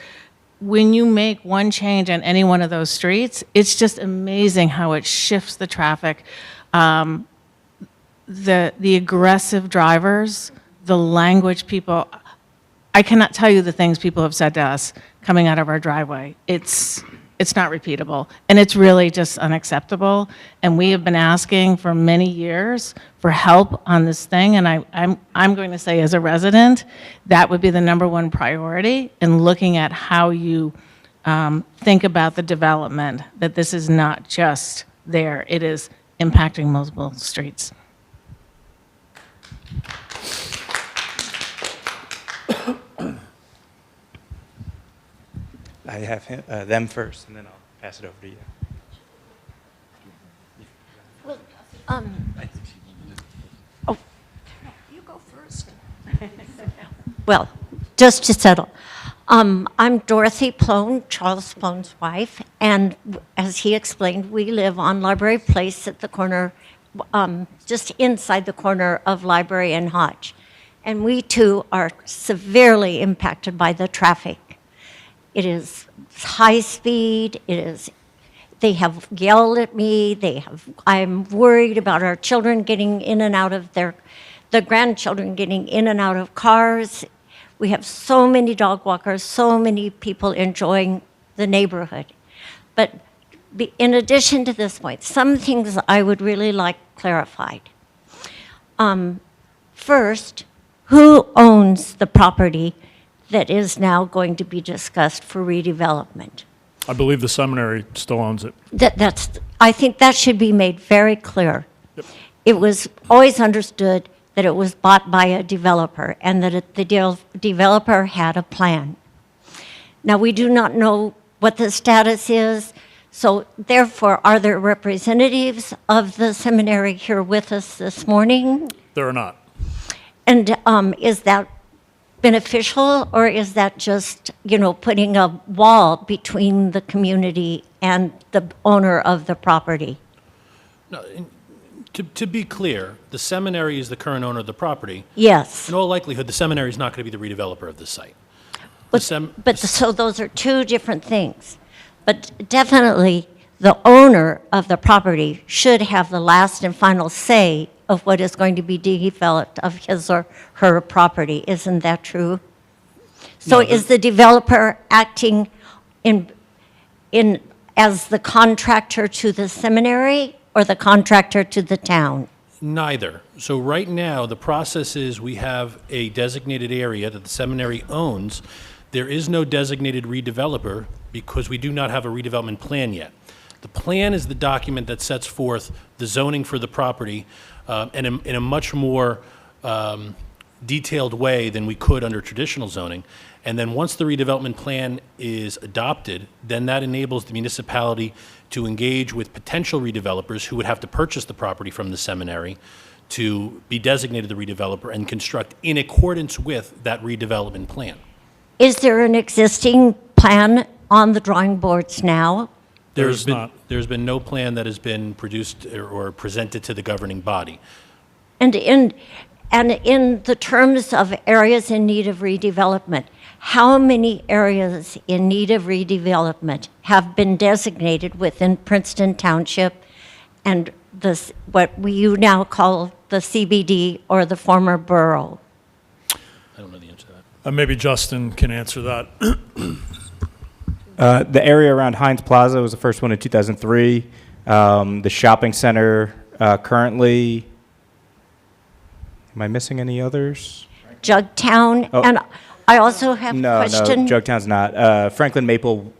S9: when you make one change on any one of those streets, it's just amazing how it shifts the traffic. The aggressive drivers, the language people, I cannot tell you the things people have said to us coming out of our driveway. It's not repeatable, and it's really just unacceptable. And we have been asking for many years for help on this thing, and I'm going to say, as a resident, that would be the number one priority in looking at how you think about the development, that this is not just there, it is impacting multiple streets.
S1: I have them first, and then I'll pass it over to you.
S10: You go first. Well, just to settle, I'm Dorothy Plone, Charles Plone's wife, and as he explained, we live on Library Place at the corner, just inside the corner of Library and Hodge. And we too are severely impacted by the traffic. It is high speed, they have yelled at me, I'm worried about our children getting in and out of the grandchildren getting in and out of cars. We have so many dog walkers, so many people enjoying the neighborhood. But in addition to this point, some things I would really like clarified. First, who owns the property that is now going to be discussed for redevelopment?
S2: I believe the seminary still owns it.
S10: I think that should be made very clear.
S2: Yep.
S10: It was always understood that it was bought by a developer and that the developer had a plan. Now, we do not know what the status is, so therefore, are there representatives of the seminary here with us this morning?
S2: There are not.
S10: And is that beneficial, or is that just, putting a wall between the community and the owner of the property?
S3: No, to be clear, the seminary is the current owner of the property.
S10: Yes.
S3: In all likelihood, the seminary is not going to be the redeveloper of this site.
S10: So those are two different things. But definitely, the owner of the property should have the last and final say of what is going to be developed of his or her property. Isn't that true? So is the developer acting as the contractor to the seminary or the contractor to the town?
S3: Neither. So right now, the process is we have a designated area that the seminary owns. There is no designated redeveloper because we do not have a redevelopment plan yet. The plan is the document that sets forth the zoning for the property and in a much more detailed way than we could under traditional zoning. And then once the redevelopment plan is adopted, then that enables the municipality to engage with potential redevelopers who would have to purchase the property from the seminary to be designated the redeveloper and construct in accordance with that redevelopment plan.
S10: Is there an existing plan on the drawing boards now?
S3: There's been no plan that has been produced or presented to the governing body.
S10: And in the terms of areas in need of redevelopment, how many areas in need of redevelopment have been designated within Princeton Township and what you now call the CBD or the former borough?
S3: I don't know the answer to that.
S2: Maybe Justin can answer that.
S1: The area around Heinz Plaza was the first one in 2003. The shopping center currently, am I missing any others?
S10: Jugtown, and I also have a question.
S1: No, Jugtown's not. Franklin Maple,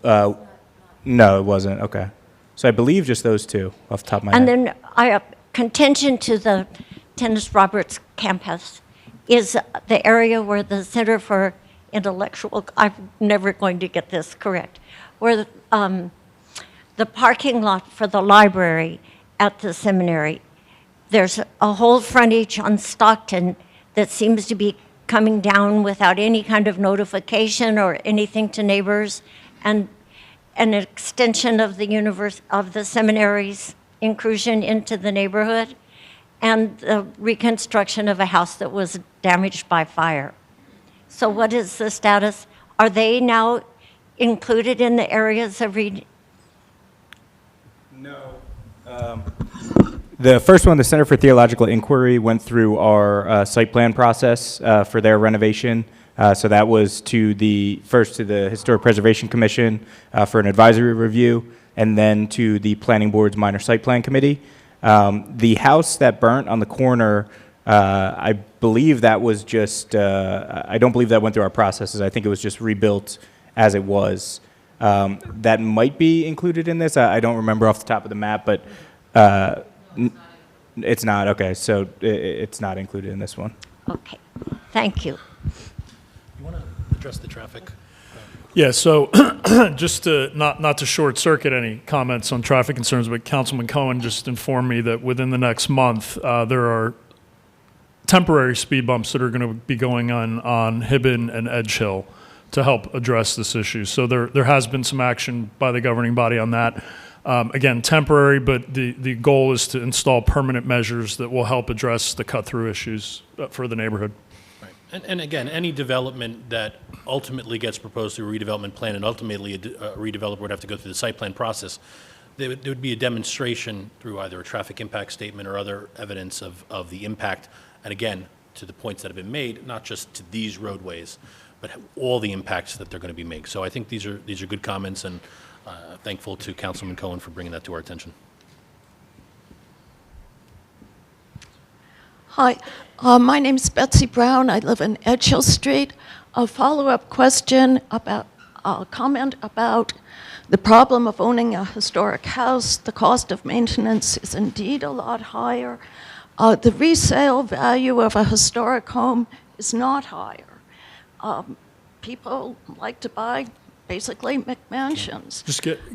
S1: no, it wasn't. Okay. So I believe just those two off the top of my head.
S10: And then contention to the Tennis Roberts campus is the area where the Center for Intellectual, I'm never going to get this correct, where the parking lot for the library at the seminary, there's a whole frontage on Stockton that seems to be coming down without any kind of notification or anything to neighbors, and an extension of the seminary's intrusion into the neighborhood and the reconstruction of a house that was damaged by fire. So what is the status? Are they now included in the areas of
S1: No. The first one, the Center for Theological Inquiry, went through our site plan process for their renovation. So that was first to the Historic Preservation Commission for an advisory review, and then to the Planning Board's Minor Site Plan Committee. The house that burnt on the corner, I believe that was just, I don't believe that went through our processes. I think it was just rebuilt as it was. That might be included in this. I don't remember off the top of the map, but it's not. Okay, so it's not included in this one.
S10: Okay, thank you.
S3: You want to address the traffic?
S2: Yeah, so just to not to short circuit any comments on traffic concerns, but Councilman Cohen just informed me that within the next month, there are temporary speed bumps that are going to be going on Hibben and Edge Hill to help address this issue. So there has been some action by the governing body on that. Again, temporary, but the goal is to install permanent measures that will help address the cut-through issues for the neighborhood.
S3: Right. And again, any development that ultimately gets proposed through a redevelopment plan and ultimately a redeveloper would have to go through the site plan process, there would be a demonstration through either a traffic impact statement or other evidence of the impact. And again, to the points that have been made, not just to these roadways, but all the impacts that they're going to be made. So I think these are good comments, and thankful to Councilman Cohen for bringing that to our attention.
S11: Hi, my name's Betsy Brown. I live in Edge Hill Street. A follow-up question about, a comment about the problem of owning a historic house. The cost of maintenance is indeed a lot higher. The resale value of a historic home is not higher. People like to buy basically McMansions.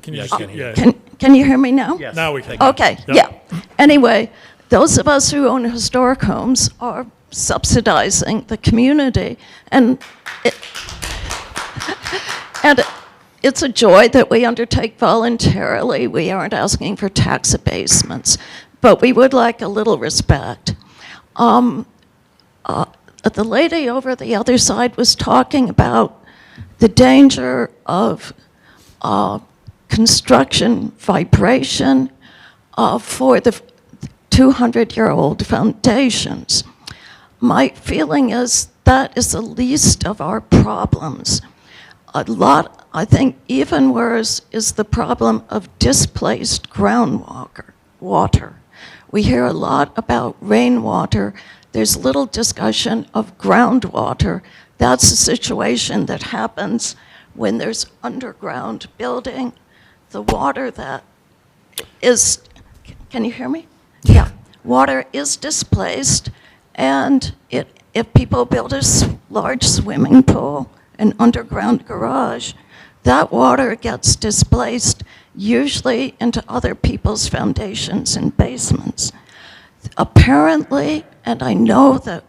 S2: Can you
S3: Yeah,
S2: just
S3: I can hear
S2: yeah,
S3: you.
S11: Can you hear me now?
S3: Yes.
S2: now we can.
S11: Okay,
S2: Yep.
S11: yeah. Anyway, those of us who own historic homes are subsidizing the community, and it's a joy that we undertake voluntarily. We aren't asking for tax abasements, but we would like a little respect. The lady over the other side was talking about the danger of construction vibration for the 200-year-old foundations. My feeling is that is the least of our problems. I think even worse is the problem of displaced groundwater. We hear a lot about rainwater. There's little discussion of groundwater. That's a situation that happens when there's underground building. The water that is, can you hear me? Yeah. Water is displaced, and if people build a large swimming pool, an underground garage, that water gets displaced usually into other people's foundations and basements. Apparently, and I know that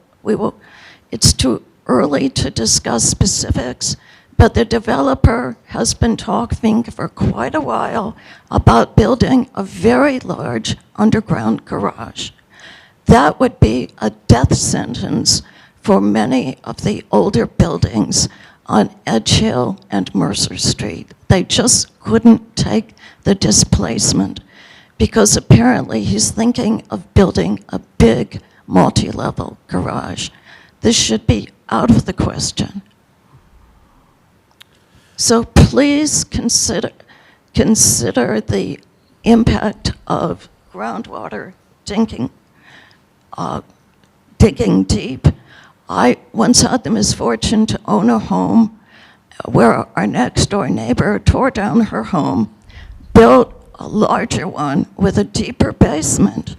S11: it's too early to discuss specifics, but the developer has been talking for quite a while about building a very large underground garage. That would be a death sentence for many of the older buildings on Edge Hill and Mercer Street. They just couldn't take the displacement because apparently he's thinking of building a big multi-level garage. This should be out of the question. So please consider the impact of groundwater digging deep. I once had the misfortune to own a home where our next door neighbor tore down her home, built a larger one with a deeper basement.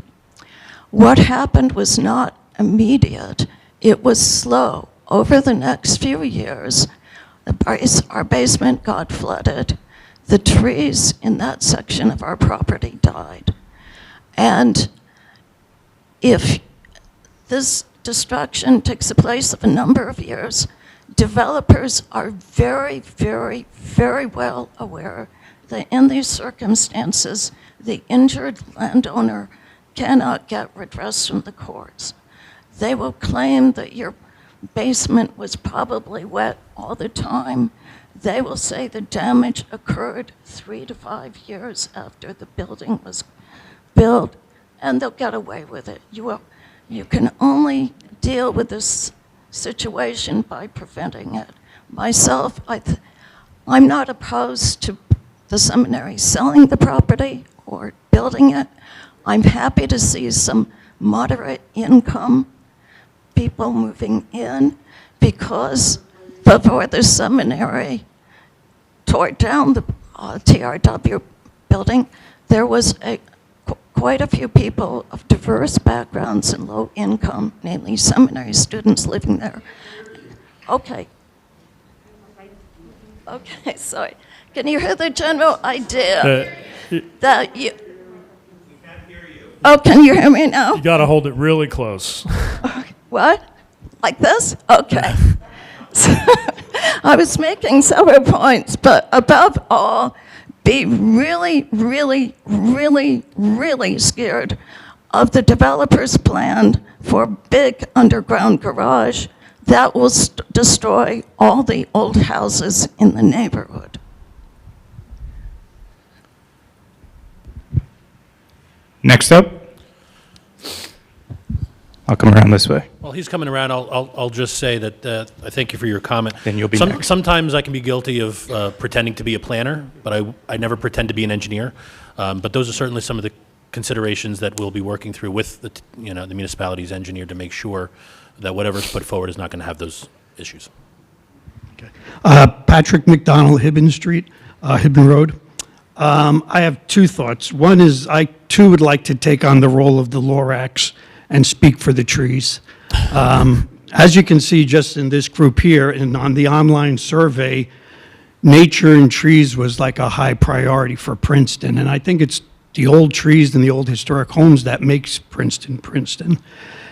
S11: What happened was not immediate. It was slow. Over the next few years, our basement got flooded. The trees in that section of our property died. And if this destruction takes place of a number of years, developers are very, very, very well aware that in these circumstances, the injured landowner cannot get redress from the courts. They will claim that your basement was probably wet all the time. They will say the damage occurred 3 to 5 years after the building was built, and they'll get away with it. You can only deal with this situation by preventing it. Myself, I'm not opposed to the seminary selling the property or building it. I'm happy to see some moderate income people moving in, because before the seminary tore down the TRW building, there was quite a few people of diverse backgrounds and low income, namely seminary students living there. Okay, sorry. Can you hear the general idea that you... Oh, can you hear me now?
S2: You got to hold it really close.
S11: What? Like this? Okay. So, I was making several points, but above all, be really, really, really, really scared of the developer's plan for big underground garage that will destroy all the old houses in the neighborhood.
S1: Next up. I'll come around this way.
S3: While he's coming around, I'll just say that I thank you for your comment.
S1: Then you'll be next.
S3: Sometimes I can be guilty of pretending to be a planner, but I never pretend to be an engineer. But those are certainly some of the considerations that we'll be working through with the municipality's engineer to make sure that whatever's put forward is not going to have those issues.
S12: Okay. Patrick McDonald, Hibben Street, Hibben Road. I have two thoughts. One is I too would like to take on the role of the Lorax and speak for the trees. As you can see just in this group here and on the online survey, nature and trees was like a high priority for Princeton. And I think it's the old trees and the old historic homes that makes Princeton, Princeton.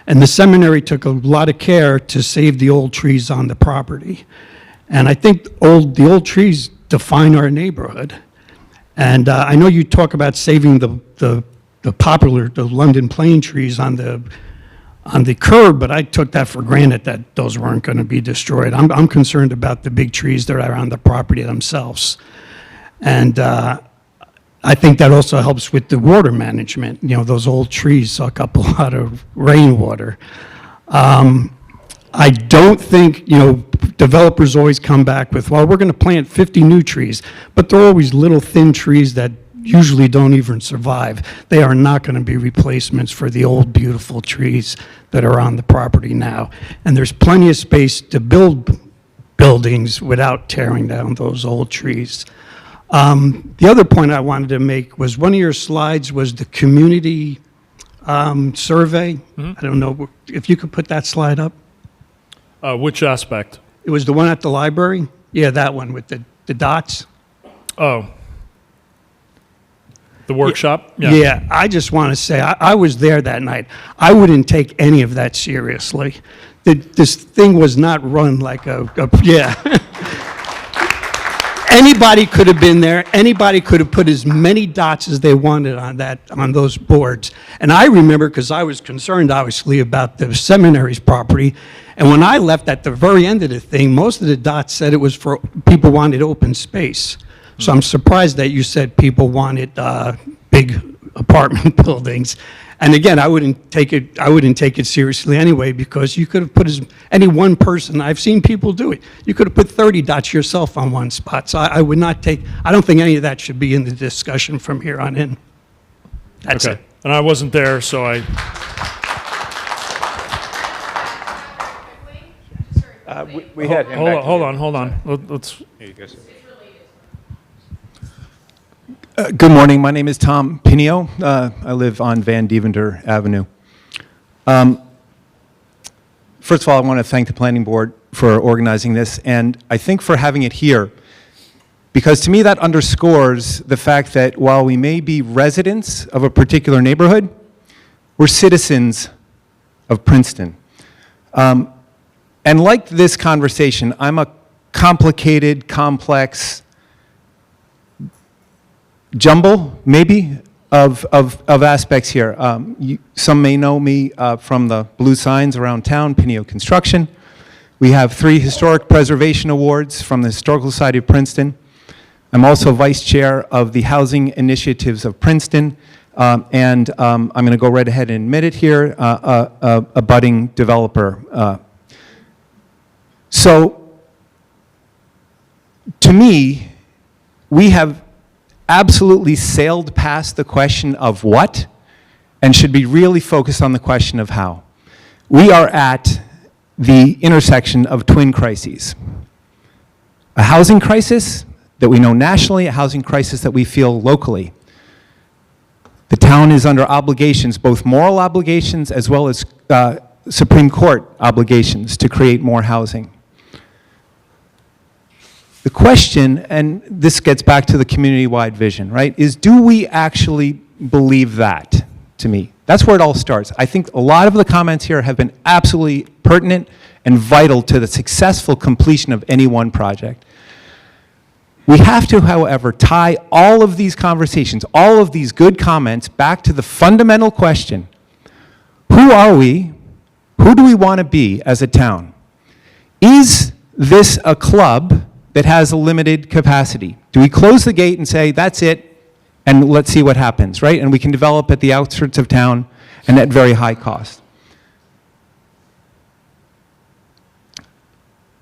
S12: And the seminary took a lot of care to save the old trees on the property. And I think the old trees define our neighborhood. And I know you talk about saving the London plane trees on the curb, but I took that for granted that those weren't going to be destroyed. I'm concerned about the big trees that are on the property themselves. And I think that also helps with the water management. You know, those old trees suck up a lot of rainwater. I don't think, developers always come back with, well, we're going to plant 50 new trees, but they're always little thin trees that usually don't even survive. They are not going to be replacements for the old beautiful trees that are on the property now. And there's plenty of space to build buildings without tearing down those old trees. The other point I wanted to make was one of your slides was the community survey. Mm-hmm. I don't know if you could put that slide up.
S2: Which aspect?
S12: It was the one at the library? Yeah, that one with the dots.
S2: Oh. The workshop?
S12: Yeah, I just want to say, I was there that night. I wouldn't take any of that seriously. This thing was not run like yeah. Anybody could have been there. Anybody could have put as many dots as they wanted on those boards. And I remember, because I was concerned, obviously, about the seminary's property. And when I left at the very end of the thing, most of the dots said it was for people wanted open space. So I'm surprised that you said people wanted big apartment buildings. And again, I wouldn't take it seriously anyway, because you could have put any one person. I've seen people do it. You could have put 30 dots yourself on one spot. So I would not take. I don't think any of that should be in the discussion from here on in. That's
S2: okay.
S12: it.
S2: And I wasn't there, so I.
S1: We had him.
S2: Hold on. Let's.
S1: Here you go, sir.
S13: Good morning. My name is Tom Pinio. I live on Van Deventer Avenue. First of all, I want to thank the Planning Board for organizing this, and I think for having it here, because to me that underscores the fact that while we may be residents of a particular neighborhood, we're citizens of Princeton. And like this conversation, I'm a complicated, complex jumble, maybe, of aspects here. Some may know me from the blue signs around town, Pineo Construction. We have 3 historic preservation awards from the Historical Society of Princeton. I'm also vice chair of the Housing Initiatives of Princeton, and I'm going to go right ahead and admit it here, a budding developer. So, to me, we have absolutely sailed past the question of what and should be really focused on the question of how. We are at the intersection of twin crises. A housing crisis that we know nationally, a housing crisis that we feel locally. The town is under obligations, both moral obligations as well as Supreme Court obligations to create more housing. The question, and this gets back to the community-wide vision, right, is do we actually believe that, to me? That's where it all starts. I think a lot of the comments here have been absolutely pertinent and vital to the successful completion of any one project. We have to, however, tie all of these conversations, all of these good comments back to the fundamental question: who are we? Who do we want to be as a town? Is this a club that has a limited capacity? Do we close the gate and say, that's it, and let's see what happens, right? And we can develop at the outskirts of town and at very high cost.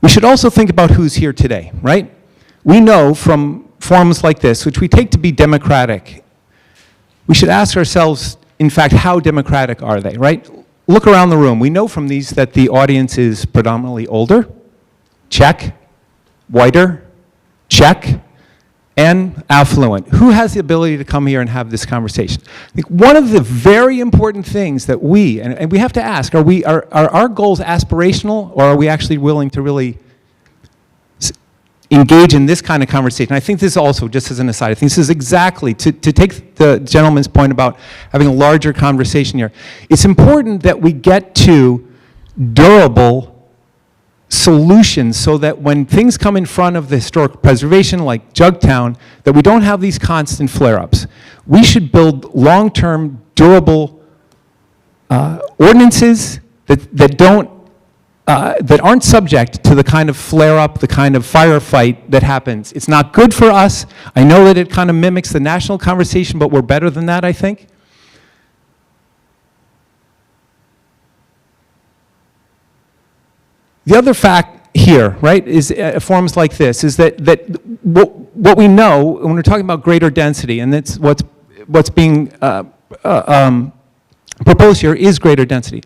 S13: We should also think about who's here today, right? We know from forums like this, which we take to be democratic, we should ask ourselves, in fact, how democratic are they, right? Look around the room. We know from these that the audience is predominantly older, check, whiter, check, and affluent. Who has the ability to come here and have this conversation? I think one of the very important things that we, and we have to ask, are our goals aspirational, or are we actually willing to really engage in this kind of conversation? I think this also, just as an aside, I think this is exactly, to take the gentleman's point about having a larger conversation here, it's important that we get to durable solutions so that when things come in front of the historic preservation, like Jugtown, that we don't have these constant flare-ups. We should build long-term, durable ordinances that aren't subject to the kind of flare-up, the kind of firefight that happens. It's not good for us. I know that it kind of mimics the national conversation, but we're better than that, I think. The other fact here, right, is forums like this, is that what we know when we're talking about greater density, and that's what's being proposed here is greater density.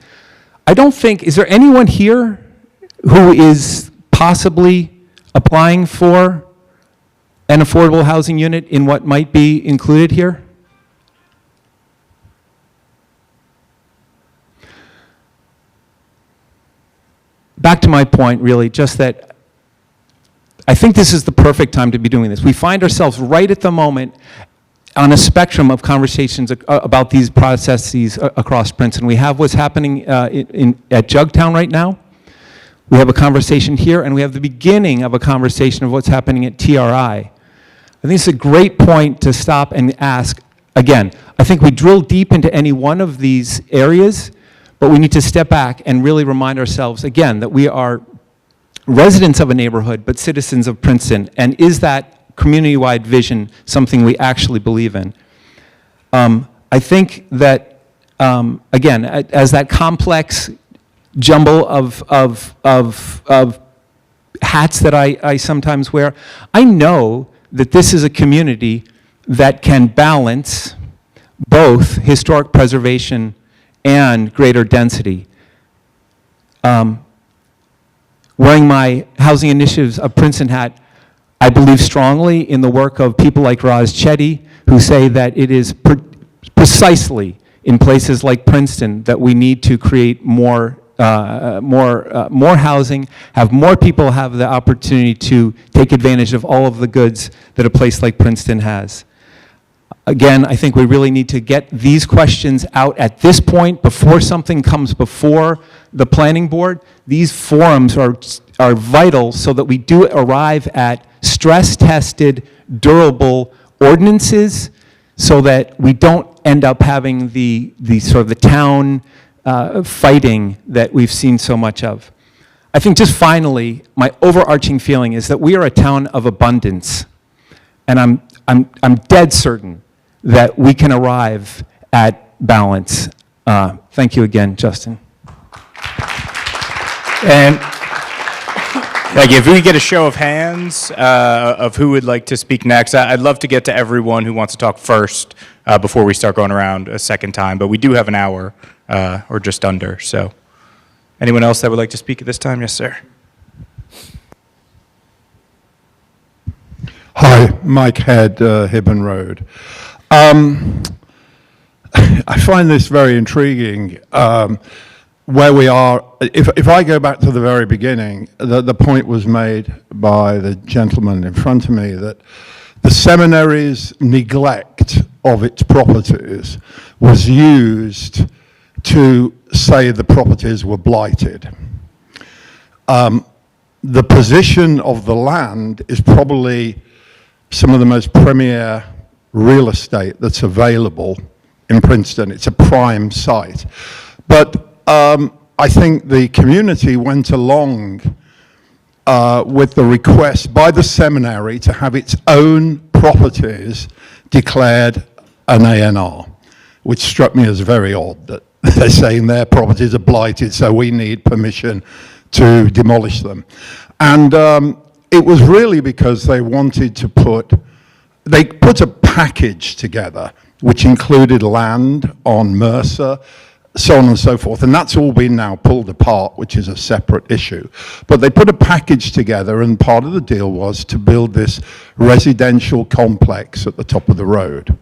S13: I don't think, is there anyone here who is possibly applying for an affordable housing unit in what might be included here? Back to my point, really, just that I think this is the perfect time to be doing this. We find ourselves right at the moment on a spectrum of conversations about these processes across Princeton. We have what's happening at Jugtown right now. We have a conversation here, and we have the beginning of a conversation of what's happening at TRI. I think it's a great point to stop and ask, again, I think we drill deep into any one of these areas, but we need to step back and really remind ourselves, again, that we are residents of a neighborhood, but citizens of Princeton. And is that community-wide vision something we actually believe in? I think that, again, as that complex jumble of hats that I sometimes wear, I know that this is a community that can balance both historic preservation and greater density. Wearing my Housing Initiatives of Princeton hat, I believe strongly in the work of people like Roz Chetty, who say that it is precisely in places like Princeton that we need to create more housing, have more people have the opportunity to take advantage of all of the goods that a place like Princeton has. Again, I think we really need to get these questions out at this point before something comes before the planning board. These forums are vital so that we do arrive at stress-tested, durable ordinances so that we don't end up having the sort of the town fighting that we've seen so much of. I think just finally, my overarching feeling is that we are a town of abundance, and I'm dead certain that we can arrive at balance. Thank you again, Justin.
S1: And like, if we get a show of hands of who would like to speak next, I'd love to get to everyone who wants to talk first before we start going around a second time. But we do have an hour or just under. So, anyone else that would like to speak at this time? Yes, sir.
S14: Hi, Mike Head, Hibben Road. I find this very intriguing. Where we are, if I go back to the very beginning, the point was made by the gentleman in front of me that the seminary's neglect of its properties was used to say the properties were blighted. The position of the land is probably some of the most premier real estate that's available in Princeton. It's a prime site. But I think the community went along with the request by the seminary to have its own properties declared an A&R, which struck me as very odd that they're saying their properties are blighted, so we need permission to demolish them. And it was really because they wanted to they put a package together which included land on Mercer, so on and so forth, and that's all been now pulled apart, which is a separate issue. But they put a package together, and part of the deal was to build this residential complex at the top of the road.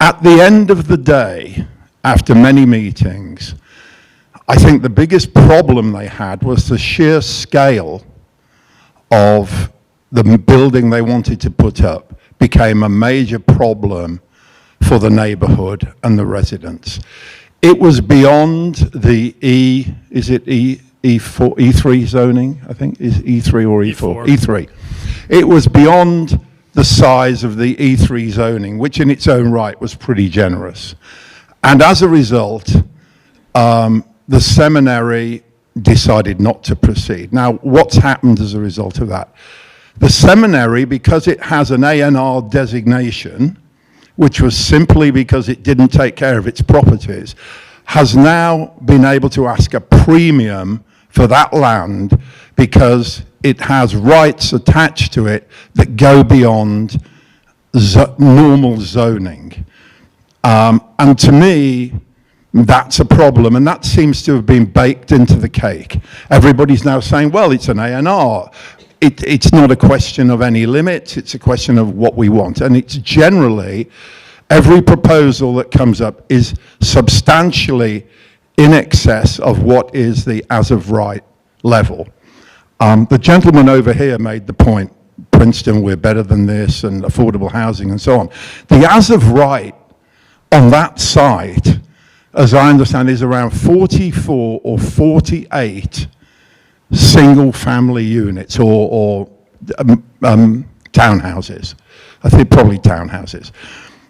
S14: At the end of the day, after many meetings, I think the biggest problem they had was the sheer scale of the building they wanted to put up became a major problem for the neighborhood and the residents. It was beyond the E3 zoning, I think, is E3 or E4? E3. It was beyond the size of the E3 zoning, which in its own right was pretty generous. And as a result, the seminary decided not to proceed. Now, what's happened as a result of that? The seminary, because it has an A&R designation, which was simply because it didn't take care of its properties, has now been able to ask a premium for that land because it has rights attached to it that go beyond normal zoning. And to me, that's a problem, and that seems to have been baked into the cake. Everybody's now saying, well, it's an A&R. It's not a question of any limits, it's a question of what we want. And it's generally, every proposal that comes up is substantially in excess of what is the as-of-right level. The gentleman over here made the point, Princeton, we're better than this, and affordable housing and so on. The as-of-right on that site, as I understand, is around 44 or 48 single-family units or townhouses. I think probably townhouses.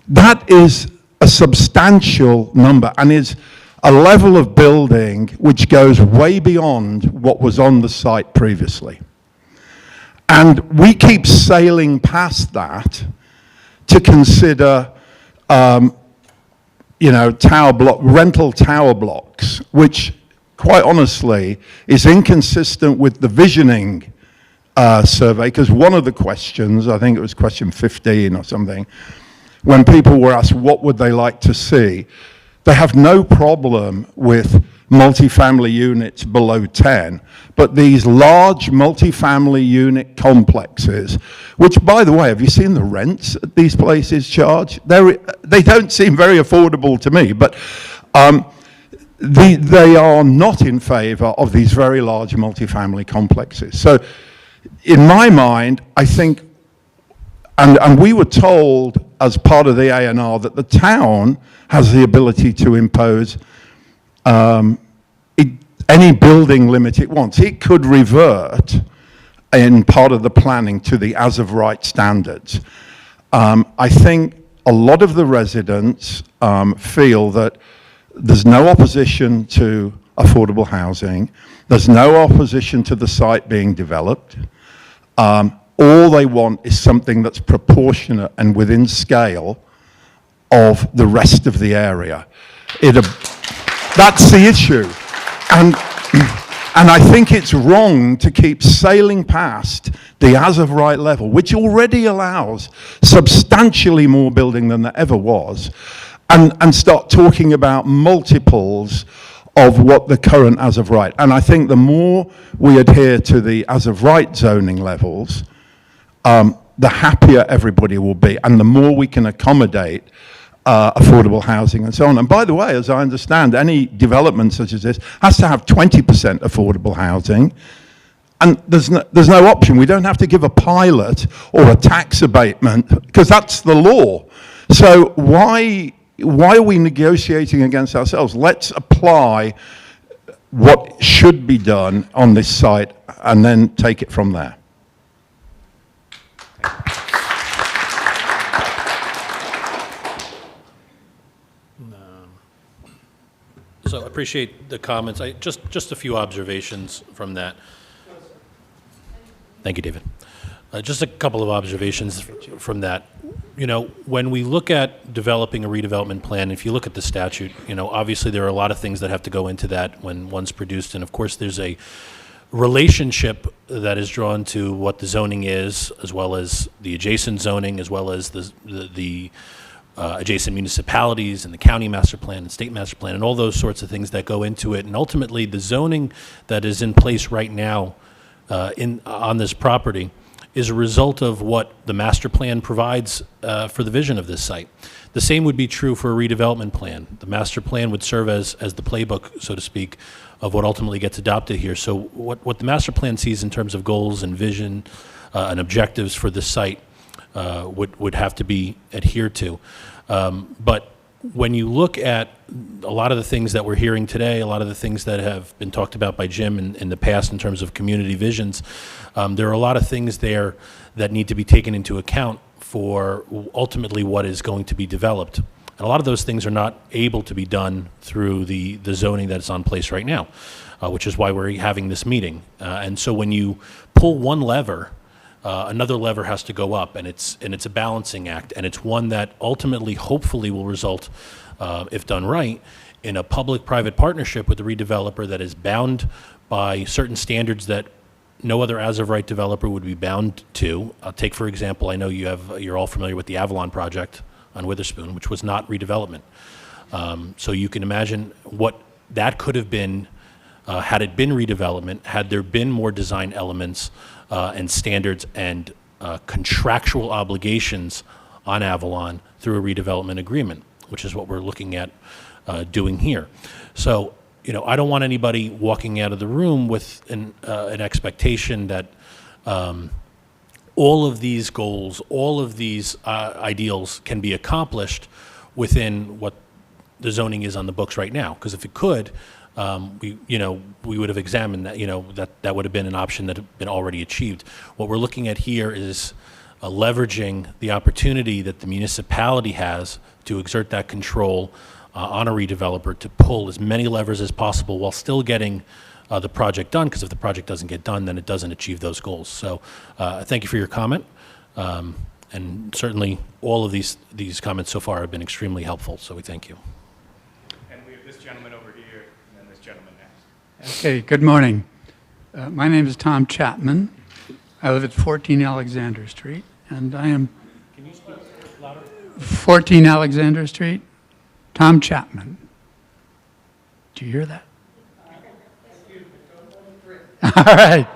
S14: That is a substantial number and is a level of building which goes way beyond what was on the site previously. And we keep sailing past that to consider rental tower blocks, which quite honestly is inconsistent with the visioning survey, because one of the questions, I think it was question 15 or something, when people were asked what would they like to see, they have no problem with multifamily units below 10, but these large multifamily unit complexes, which, by the way, have you seen the rents that these places charge? They don't seem very affordable to me, but they are not in favor of these very large multifamily complexes. So in my mind, I think, and we were told as part of the A&R that the town has the ability to impose any building limit it wants. It could revert in part of the planning to the as-of-right standards. I think a lot of the residents feel that there's no opposition to affordable housing. There's no opposition to the site being developed. All they want is something that's proportionate and within scale of the rest of the area. That's the issue. And I think it's wrong to keep sailing past the as-of-right level, which already allows substantially more building than there ever was, and start talking about multiples of what the current as-of-right. And I think the more we adhere to the as-of-right zoning levels, the happier everybody will be, and the more we can accommodate affordable housing and so on. And by the way, as I understand, any development such as this has to have 20% affordable housing, and there's no option. We don't have to give a pilot or a tax abatement, because that's the law. So why are we negotiating against ourselves? Let's apply what should be done on this site and then take it from there.
S3: So I appreciate the comments. Just a few observations from that. Thank you, David. Just a couple of observations from that. You know, when we look at developing a redevelopment plan, if you look at the statute, you know, obviously there are a lot of things that have to go into that when one's produced. And of course, there's a relationship that is drawn to what the zoning is, as well as the adjacent zoning, as well as the adjacent municipalities and the county master plan and state master plan and all those sorts of things that go into it. And ultimately, the zoning that is in place right now on this property is a result of what the master plan provides for the vision of this site. The same would be true for a redevelopment plan. The master plan would serve as the playbook, so to speak, of what ultimately gets adopted here. So what the master plan sees in terms of goals and vision and objectives for this site would have to be adhered to. But when you look at a lot of the things that we're hearing today, a lot of the things that have been talked about by Jim in the past in terms of community visions, there are a lot of things there that need to be taken into account for ultimately what is going to be developed. And a lot of those things are not able to be done through the zoning that's on place right now, which is why we're having this meeting. And so when you pull one lever, another lever has to go up, and it's a balancing act, and it's one that ultimately, hopefully, will result, if done right, in a public-private partnership with the redeveloper that is bound by certain standards that no other as-of-right developer would be bound to. I'll take, for example, I know you're all familiar with the Avalon project on Witherspoon, which was not redevelopment. So you can imagine what that could have been had it been redevelopment, had there been more design elements and standards and contractual obligations on Avalon through a redevelopment agreement, which is what we're looking at doing here. So, you know, I don't want anybody walking out of the room with an expectation that all of these goals, all of these ideals can be accomplished within what the zoning is on the books right now. Because if it could, we would have examined that, that would have been an option that had been already achieved. What we're looking at here is leveraging the opportunity that the municipality has to exert that control on a redeveloper to pull as many levers as possible while still getting the project done, because if the project doesn't get done, then it doesn't achieve those goals. So thank you for your comment. And certainly all of these comments so far have been extremely helpful, so we thank you.
S1: And we have this gentleman over here, and then this gentleman next.
S15: Okay, good morning. My name is Tom Chapman. I live at 14 Alexander Street, and I am... Can you speak louder? 14 Alexander Street, Tom Chapman. Do you hear that? All right.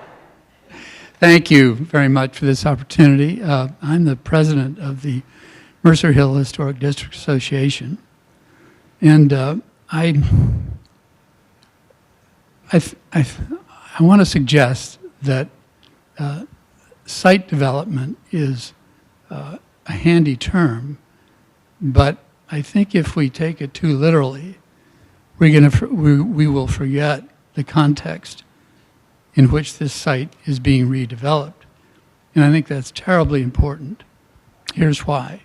S15: Thank you very much for this opportunity. I'm the president of the Mercer Hill Historic District Association, and I want to suggest that site development is a handy term, but I think if we take it too literally, we will forget the context in which this site is being redeveloped. And I think that's terribly important. Here's why.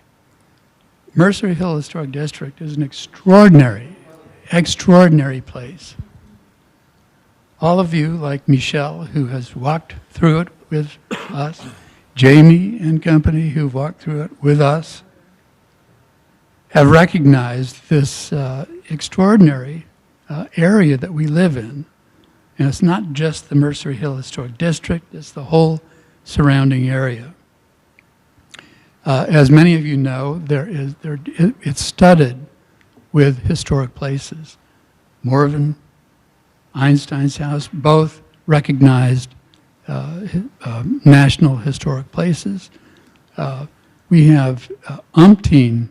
S15: Mercer Hill Historic District is an extraordinary, extraordinary place. All of you, like Michelle, who has walked through it with us, Jamie and company who've walked through it with us, have recognized this extraordinary area that we live in. And it's not just the Mercer Hill Historic District, it's the whole surrounding area. As many of you know, it's studded with historic places. Morven, Einstein's house, both recognized national historic places. We have umpteen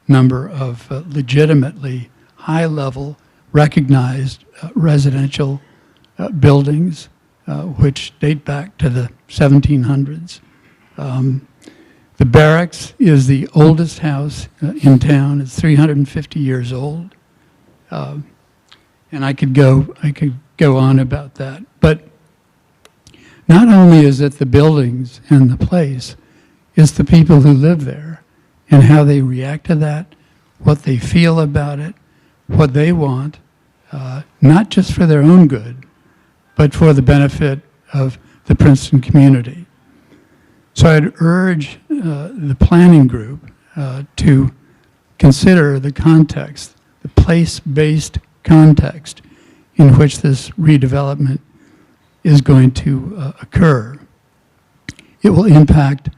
S15: number of legitimately high-level recognized residential buildings which date back to the 1700s. The barracks is the oldest house in town. It's 350 years old. And I could go on about that. But not only is it the buildings and the place, it's the people who live there and how they react to that, what they feel about it, what they want, not just for their own good, but for the benefit of the Princeton community. So I'd urge the planning group to consider the context, the place-based context in which this redevelopment is going to occur. It will impact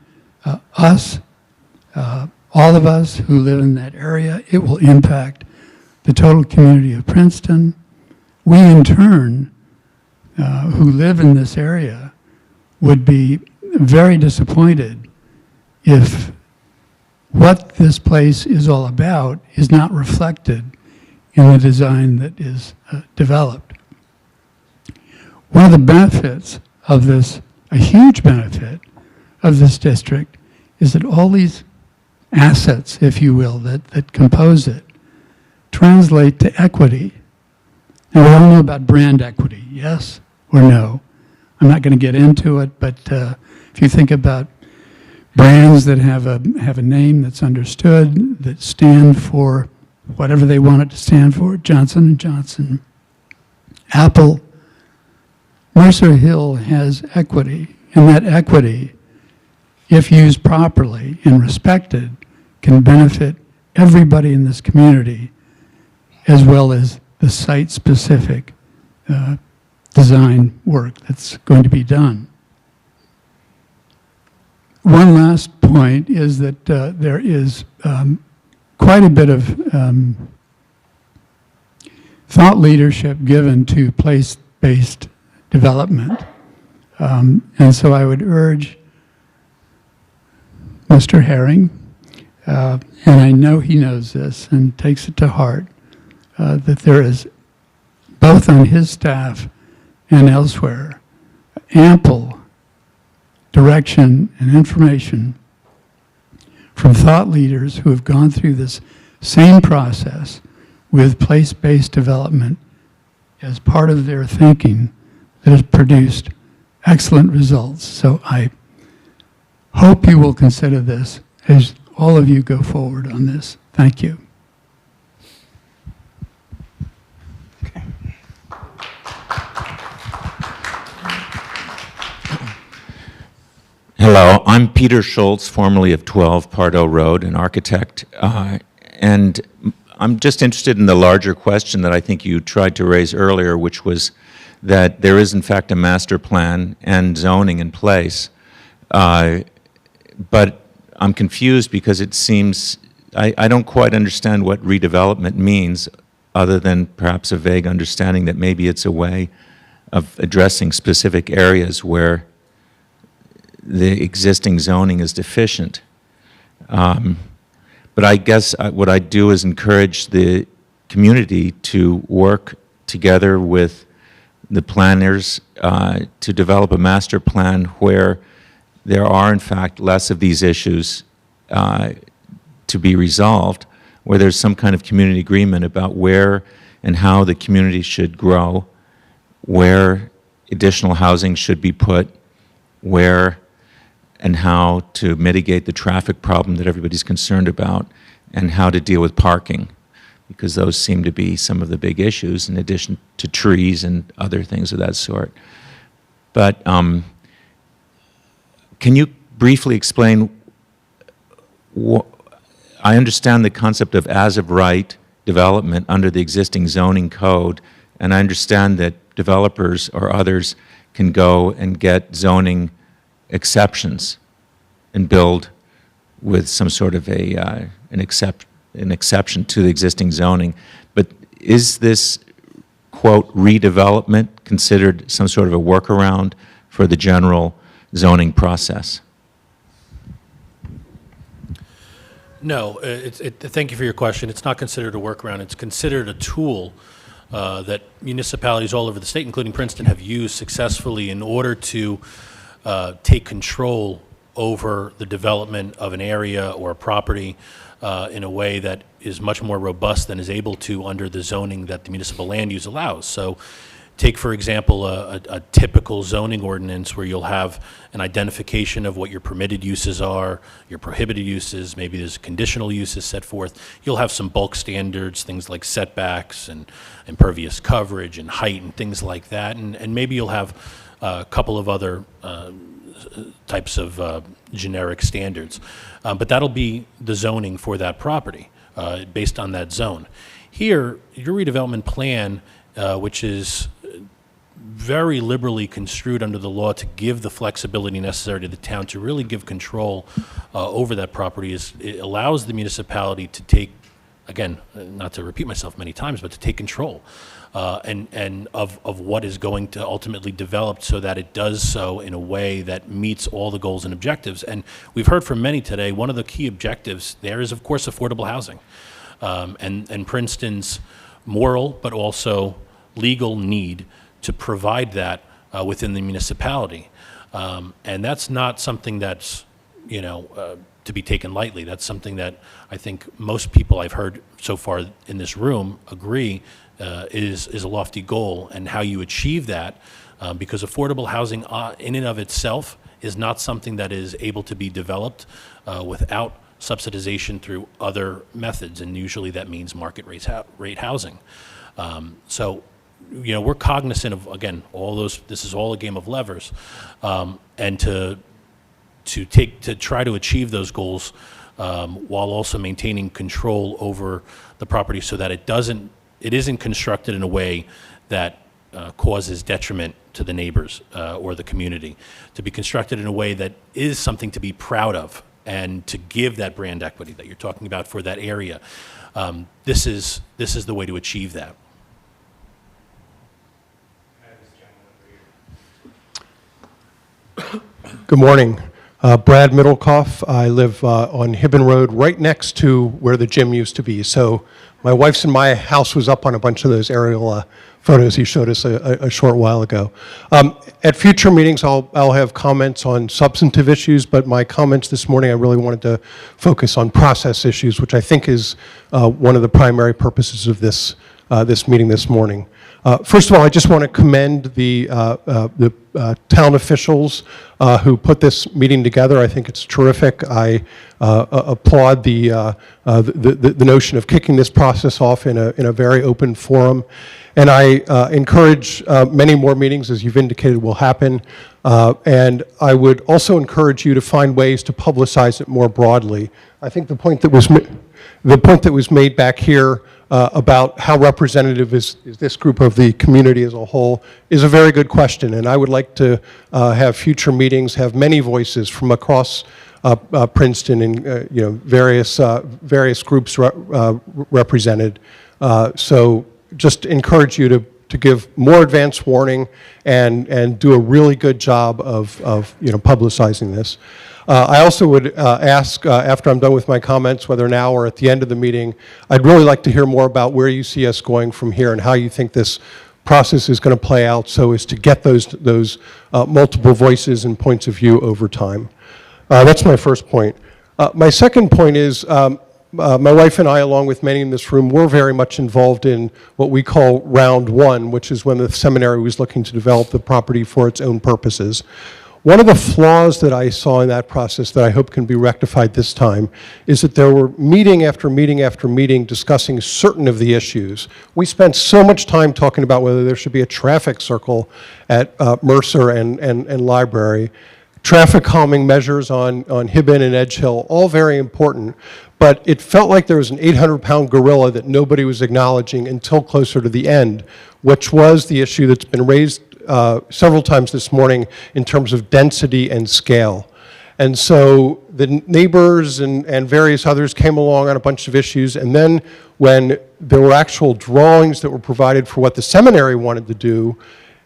S15: us, all of us who live in that area. It will impact the total community of Princeton. We, in turn, who live in this area, would be very disappointed if what this place is all about is not reflected in the design that is developed. One of the benefits of this, a huge benefit of this district, is that all these assets, if you will, that compose it, translate to equity. Now, we all know about brand equity, yes or no? I'm not going to get into it, but if you think about brands that have a name that's understood, that stand for whatever they want it to stand for, Johnson & Johnson, Apple, Mercer Hill has equity, and that equity, if used properly and respected, can benefit everybody in this community, as well as the site-specific design work that's going to be done. One last point is that there is quite a bit of thought leadership given to place-based development. And so I would urge Mr. Herring, and I know he knows this and takes it to heart, that there is, both on his staff and elsewhere, ample direction and information from thought leaders who have gone through this same process with place-based development as part of their thinking that has produced excellent results. So I hope you will consider this as all of you go forward on this. Thank you.
S16: Hello, I'm Peter Schultz, formerly of 12 Pardo Road, an architect, and I'm just interested in the larger question that I think you tried to raise earlier, which was that there is in fact a master plan and zoning in place, but I'm confused because it seems, I don't quite understand what redevelopment means, other than perhaps a vague understanding that maybe it's a way of addressing specific areas where the existing zoning is deficient. But I guess what I do is encourage the community to work together with the planners to develop a master plan where there are in fact less of these issues to be resolved, where there's some kind of community agreement about where and how the community should grow, where additional housing should be put, where and how to mitigate the traffic problem that everybody's concerned about, and how to deal with parking, because those seem to be some of the big issues in addition to trees and other things of that sort. But can you briefly explain, I understand the concept of as of right development under the existing zoning code, and I understand that developers or others can go and get zoning exceptions and build with some sort of an exception to the existing zoning. But is this, quote, redevelopment considered some sort of a workaround for the general zoning process?
S3: No, thank you for your question. It's not considered a workaround. It's considered a tool that municipalities all over the state, including Princeton, have used successfully in order to take control over the development of an area or a property in a way that is much more robust than is able to under the zoning that the municipal land use allows. So take, for example, a typical zoning ordinance where you'll have an identification of what your permitted uses are, your prohibited uses, maybe there's conditional uses set forth. You'll have some bulk standards, things like setbacks and impervious coverage and height and things like that. And maybe you'll have a couple of other types of generic standards. But that'll be the zoning for that property based on that zone. Here, your redevelopment plan, which is very liberally construed under the law to give the flexibility necessary to the town to really give control over that property, it allows the municipality to take, again, not to repeat myself many times, but to take control and of what is going to ultimately develop so that it does so in a way that meets all the goals and objectives. And we've heard from many today, one of the key objectives there is, of course, affordable housing. And Princeton's moral but also legal need to provide that within the municipality. And that's not something that's, to be taken lightly. That's something that I think most people I've heard so far in this room agree is a lofty goal, and how you achieve that, because affordable housing in and of itself is not something that is able to be developed without subsidization through other methods, and usually that means market rate housing. So, we're cognizant of, again, all those. This is all a game of levers, and to try to achieve those goals while also maintaining control over the property, so that it isn't constructed in a way that causes detriment to the neighbors or the community. To be constructed in a way that is something to be proud of, and to give that brand equity that you're talking about for that area. This is the way to achieve that.
S17: Good morning. Brad Middlecoff. I live on Hibben Road, right next to where the gym used to be. So my wife's and my house was up on a bunch of those aerial photos he showed us a short while ago. At future meetings, I'll have comments on substantive issues, but my comments this morning, I really wanted to focus on process issues, which I think is one of the primary purposes of this meeting this morning. First of all, I just want to commend the town officials who put this meeting together. I think it's terrific. I applaud the notion of kicking this process off in a very open forum. And I encourage many more meetings, as you've indicated, will happen. And I would also encourage you to find ways to publicize it more broadly. I think the point that was made back here about how representative is this group of the community as a whole is a very good question, and I would like to have future meetings have many voices from across Princeton and various groups represented. So just encourage you to give more advance warning and do a really good job of publicizing this. I also would ask, after I'm done with my comments, whether now or at the end of the meeting, I'd really like to hear more about where you see us going from here and how you think this process is going to play out so as to get those multiple voices and points of view over time. That's my first point. My second point is my wife and I, along with many in this room, were very much involved in what we call round one, which is when the seminary was looking to develop the property for its own purposes. One of the flaws that I saw in that process that I hope can be rectified this time is that there were meeting after meeting after meeting discussing certain of the issues. We spent so much time talking about whether there should be a traffic circle at Mercer and Library, traffic calming measures on Hibben and Edge Hill, all very important, but it felt like there was an 800-pound gorilla that nobody was acknowledging until closer to the end, which was the issue that's been raised several times this morning in terms of density and scale. And so the neighbors and various others came along on a bunch of issues, and then when there were actual drawings that were provided for what the seminary wanted to do,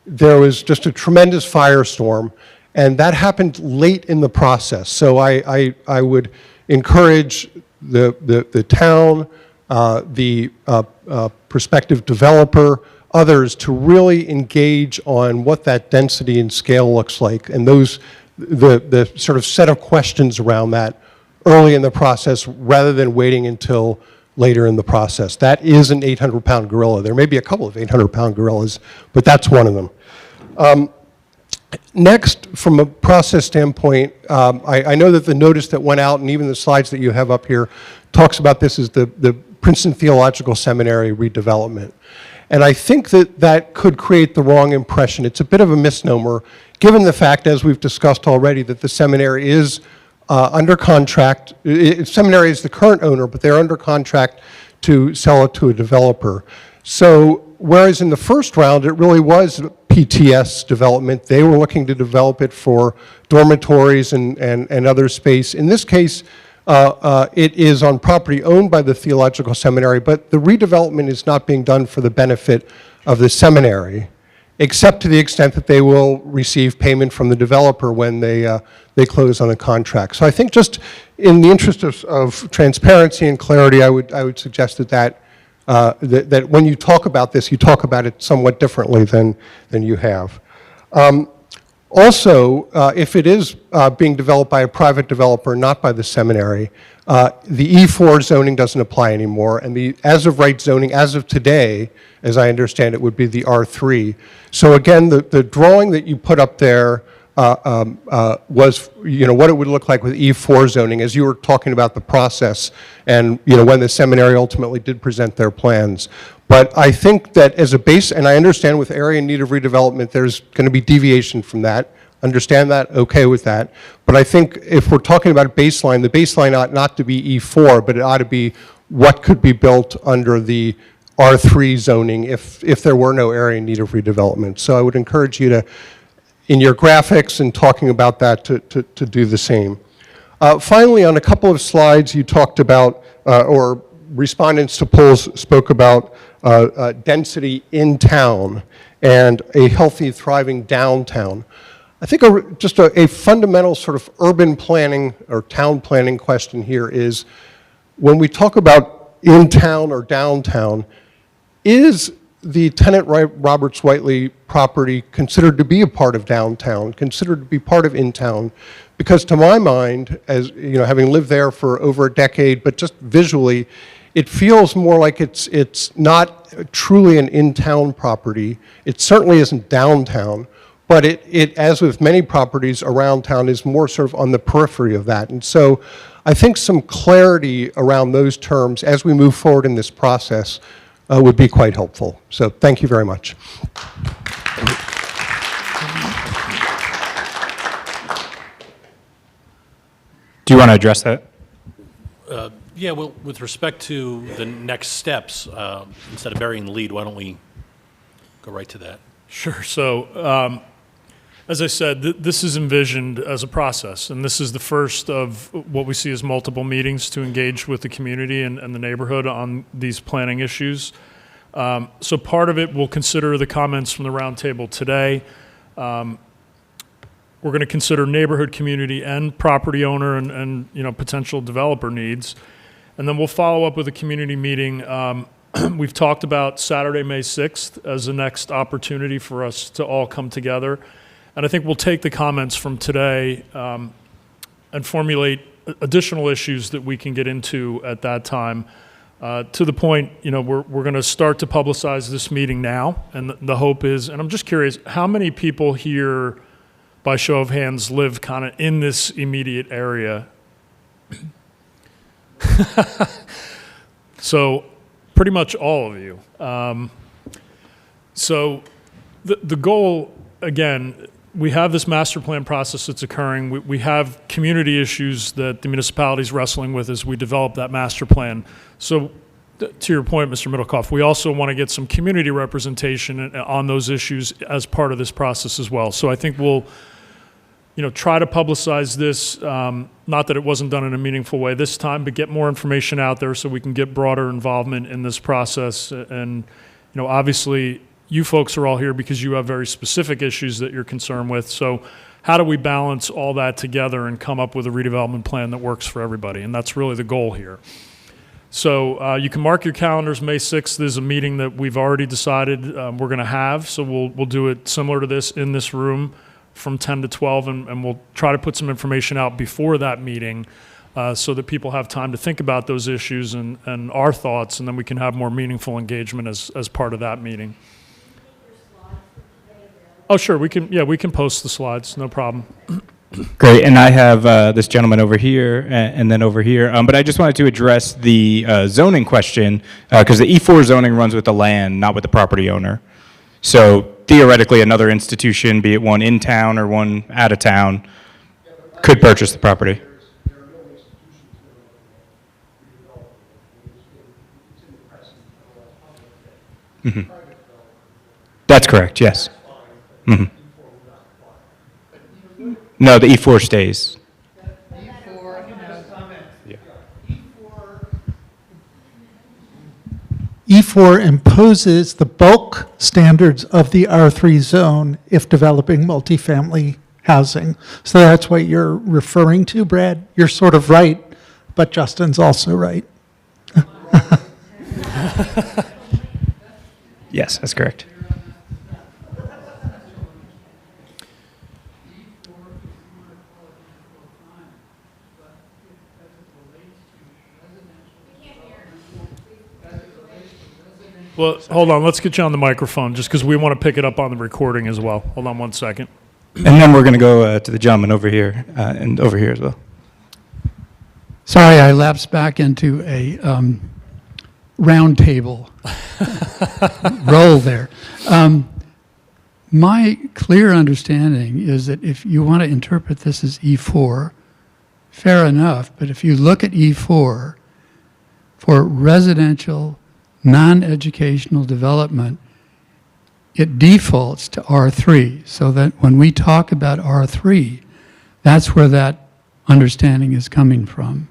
S17: there was just a tremendous firestorm, and that happened late in the process. So I would encourage the town, the prospective developer, others to really engage on what that density and scale looks like, and the sort of set of questions around that early in the process rather than waiting until later in the process. That is an 800-pound gorilla. There may be a couple of 800-pound gorillas, but that's one of them. Next, from a process standpoint, I know that the notice that went out and even the slides that you have up here talks about this as the Princeton Theological Seminary redevelopment. And I think that that could create the wrong impression. It's a bit of a misnomer, given the fact, as we've discussed already, that the seminary is under contract. Seminary is the current owner, but they're under contract to sell it to a developer. So whereas in the first round, it really was PTS development, they were looking to develop it for dormitories and other space. In this case, it is on property owned by the Theological Seminary, but the redevelopment is not being done for the benefit of the seminary, except to the extent that they will receive payment from the developer when they close on the contract. So I think just in the interest of transparency and clarity, I would suggest that when you talk about this, you talk about it somewhat differently than you have. Also, if it is being developed by a private developer, not by the seminary, the E4 zoning doesn't apply anymore, and the as-of-right zoning, as of today, as I understand it, would be the R3. So again, the drawing that you put up there was, what it would look like with E4 zoning, as you were talking about the process, and when the seminary ultimately did present their plans. But I think that as a base, and I understand with area in need of redevelopment, there's going to be deviation from that. Understand that, okay with that. But I think if we're talking about a baseline, the baseline ought not to be E4, but it ought to be what could be built under the R3 zoning if there were no area in need of redevelopment. So I would encourage you to, in your graphics and talking about that, to do the same. Finally, on a couple of slides, you talked about, or respondents to polls spoke about density in town and a healthy, thriving downtown. I think just a fundamental sort of urban planning or town planning question here is, when we talk about in town or downtown, is the tenant Roberts Whiteley property considered to be a part of downtown, considered to be part of in town? Because to my mind, as having lived there for over a decade, but just visually, it feels more like it's not truly an in-town property. It certainly isn't downtown, but it, as with many properties around town, is more sort of on the periphery of that. And so I think some clarity around those terms as we move forward in this process would be quite helpful. So thank you very much.
S1: Do you want to address that?
S3: Yeah, well, with respect to the next steps, instead of burying the lead, why don't we go right to that?
S2: Sure. So, as I said, this is envisioned as a process, and this is the first of what we see as multiple meetings to engage with the community and the neighborhood on these planning issues. So part of it, we'll consider the comments from the roundtable today. We're going to consider neighborhood, community, and property owner and potential developer needs. And then we'll follow up with a community meeting. We've talked about Saturday, May 6th as the next opportunity for us to all come together. And I think we'll take the comments from today and formulate additional issues that we can get into at that time. To the point, we're going to start to publicize this meeting now. And the hope is, and I'm just curious, how many people here by show of hands, live kind of in this immediate area? So pretty much all of you. So the goal, again, we have this master plan process that's occurring. We have community issues that the municipality is wrestling with as we develop that master plan. So to your point, Mr. Middlecoff, we also want to get some community representation on those issues as part of this process as well. So I think we'll try to publicize this, not that it wasn't done in a meaningful way this time, but get more information out there so we can get broader involvement in this process. And, obviously, you folks are all here because you have very specific issues that you're concerned with. So how do we balance all that together and come up with a redevelopment plan that works for everybody? And that's really the goal here. So you can mark your calendars. May 6th is a meeting that we've already decided we're going to have. So we'll do it similar to this in this room from 10 to 12, and we'll try to put some information out before that meeting so that people have time to think about those issues and our thoughts, and then we can have more meaningful engagement as part of that meeting. Oh, sure, we can post the slides, no problem.
S1: Great, and I have this gentleman over here and then over here. But I just wanted to address the zoning question, because the E4 zoning runs with the land, not with the property owner. So theoretically, another institution, be it one in town or one out of town, could purchase the property. Mm-hmm. That's correct, yes. Mm-hmm. No, the E4 stays.
S18: E4 imposes the bulk standards of the R3 zone if developing multifamily housing. So that's what you're referring to, Brad. You're sort of right, but Justin's also right.
S1: Yes, that's correct.
S2: Well, hold on. Let's get you on the microphone just because we want to pick it up on the recording as well. Hold on one second.
S1: And then we're going to go to the gentleman over here and over here as well.
S15: Sorry, I lapsed back into a roundtable role there. My clear understanding is that if you want to interpret this as E4, fair enough, but if you look at E4 for residential non-educational development, it defaults to R3, so that when we talk about R3, that's where that understanding is coming from.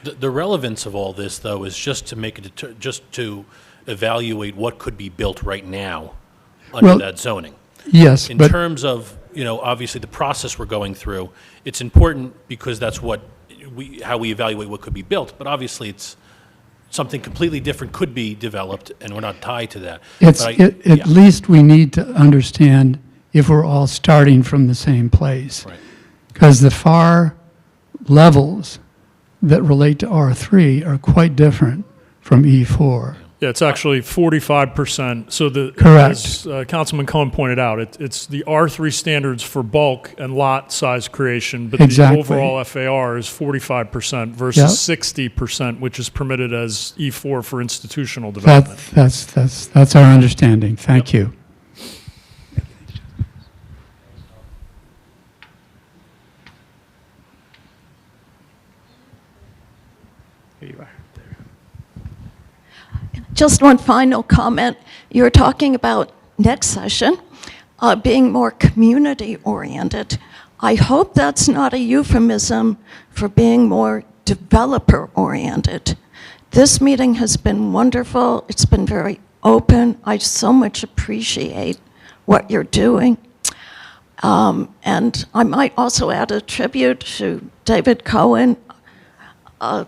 S3: The relevance of all this, though, is just to make it just to evaluate what could be built right now under that zoning.
S15: Yes,
S3: in
S15: but
S3: terms of obviously the process we're going through, it's important because that's how we evaluate what could be built. But obviously, it's something completely different could be developed, and we're not tied to that.
S15: At least we need to understand if we're all starting from the same place.
S3: Right.
S15: Because the FAR levels that relate to R3 are quite different from E4.
S2: Yeah, it's actually 45%. So
S15: Correct.
S2: As Councilman Cohen pointed out, it's the R3 standards for bulk and lot size creation, but
S15: Exactly.
S2: the overall FAR is 45% versus 60%, which is permitted as E4 for institutional development.
S15: That's our understanding. Thank you.
S1: Here you are.
S11: Just one final comment. You're talking about next session being more community-oriented. I hope that's not a euphemism for being more developer-oriented. This meeting has been wonderful. It's been very open. I so much appreciate what you're doing. And I might also add a tribute to David Cohen. I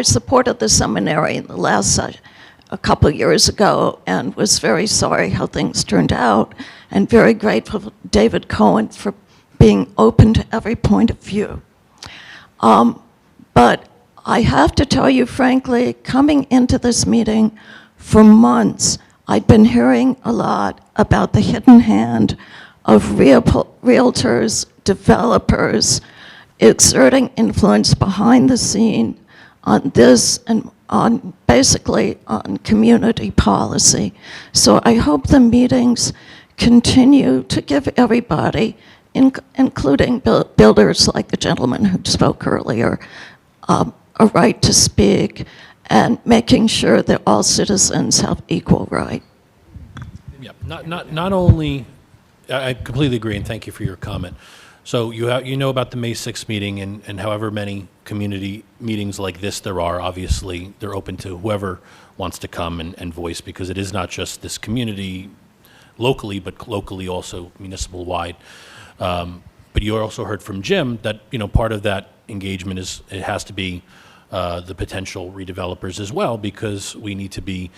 S11: supported the seminary in the last a couple years ago and was very sorry how things turned out, and very grateful to David Cohen for being open to every point of view. But I have to tell you frankly, coming into this meeting For months, I'd been hearing a lot about the hidden hand of realtors, developers, exerting influence behind the scene on this and basically on community policy. So I hope the meetings continue to give everybody, including builders like the gentleman who spoke earlier, a right to speak, and making sure that all citizens have equal right.
S3: Yeah, not only, I completely agree, and thank you for your comment. So you know about the May 6th meeting, and however many community meetings like this there are, obviously they're open to whoever wants to come and voice, because it is not just this community locally, but locally also municipal-wide. But you also heard from Jim that, you know, part of that engagement is, it has to be the potential redevelopers as well, because we need to be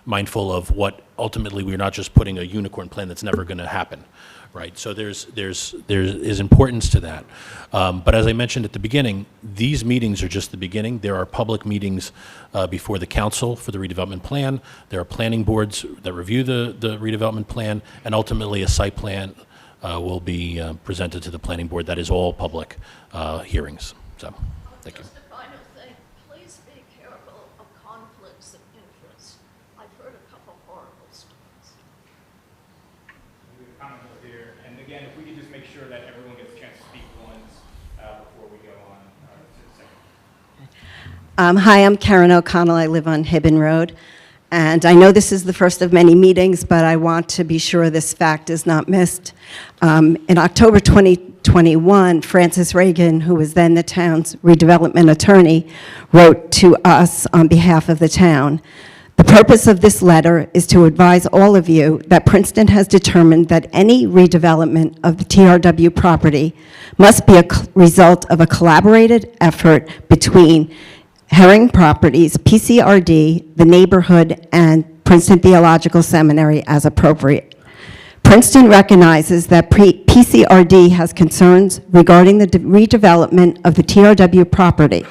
S3: mindful of what ultimately we're not just putting a unicorn plan that's never going to happen, right? So there is importance to that. But as I mentioned at the beginning, these meetings are just the beginning. There are public meetings before the council for the redevelopment plan. There are planning boards that review the redevelopment plan, and ultimately a site plan will be presented to the planning board. That is all public hearings. So, thank you.
S19: Hi, I'm Karen O'Connell. I live on Hibben Road. And I know this is the first of many meetings, but I want to be sure this fact is not missed. In October 2021, Francis Reagan, who was then the town's redevelopment attorney, wrote to us on behalf of the town. The purpose of this letter is to advise all of you that Princeton has determined that any redevelopment of the TRW property must be a result of a collaborated effort between Herring Properties, PCRD, the neighborhood, and Princeton Theological Seminary as appropriate. Princeton recognizes that PCRD has concerns regarding the redevelopment of the TRW property.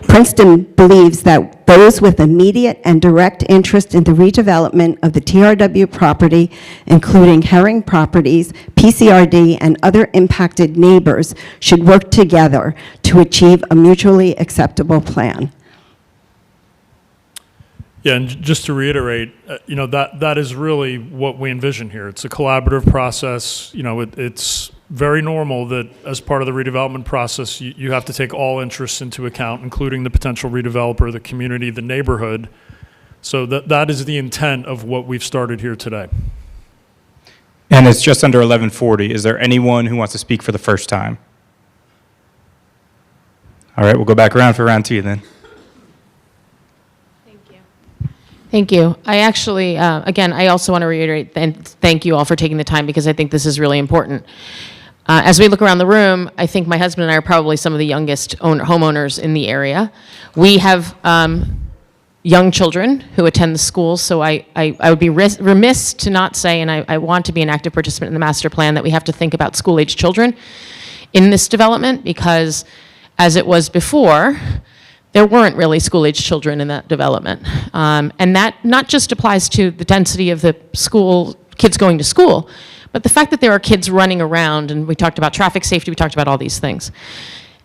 S19: Princeton believes that those with immediate and direct interest in the redevelopment of the TRW property, including Herring Properties, PCRD, and other impacted neighbors, should work together to achieve a mutually acceptable plan.
S2: Yeah, and just to reiterate, you know, that is really what we envision here. It's a collaborative process. You know, it's very normal that as part of the redevelopment process, you have to take all interests into account, including the potential redeveloper, the community, the neighborhood. So that is the intent of what we've started here today.
S1: And it's just under 11:40. Is there anyone who wants to speak for the first time? All right, we'll go back around for round two then.
S7: Thank you. I actually, again, I also want to reiterate and thank you all for taking the time, because I think this is really important. As we look around the room, I think my husband and I are probably some of the youngest homeowners in the area. We have young children who attend the schools, so I would be remiss to not say, and I want to be an active participant in the master plan, that we have to think about school-age children in this development, because as it was before, there weren't really school-age children in that development. And that not just applies to the density of the school, kids going to school, but the fact that there are kids running around, and we talked about traffic safety, we talked about all these things.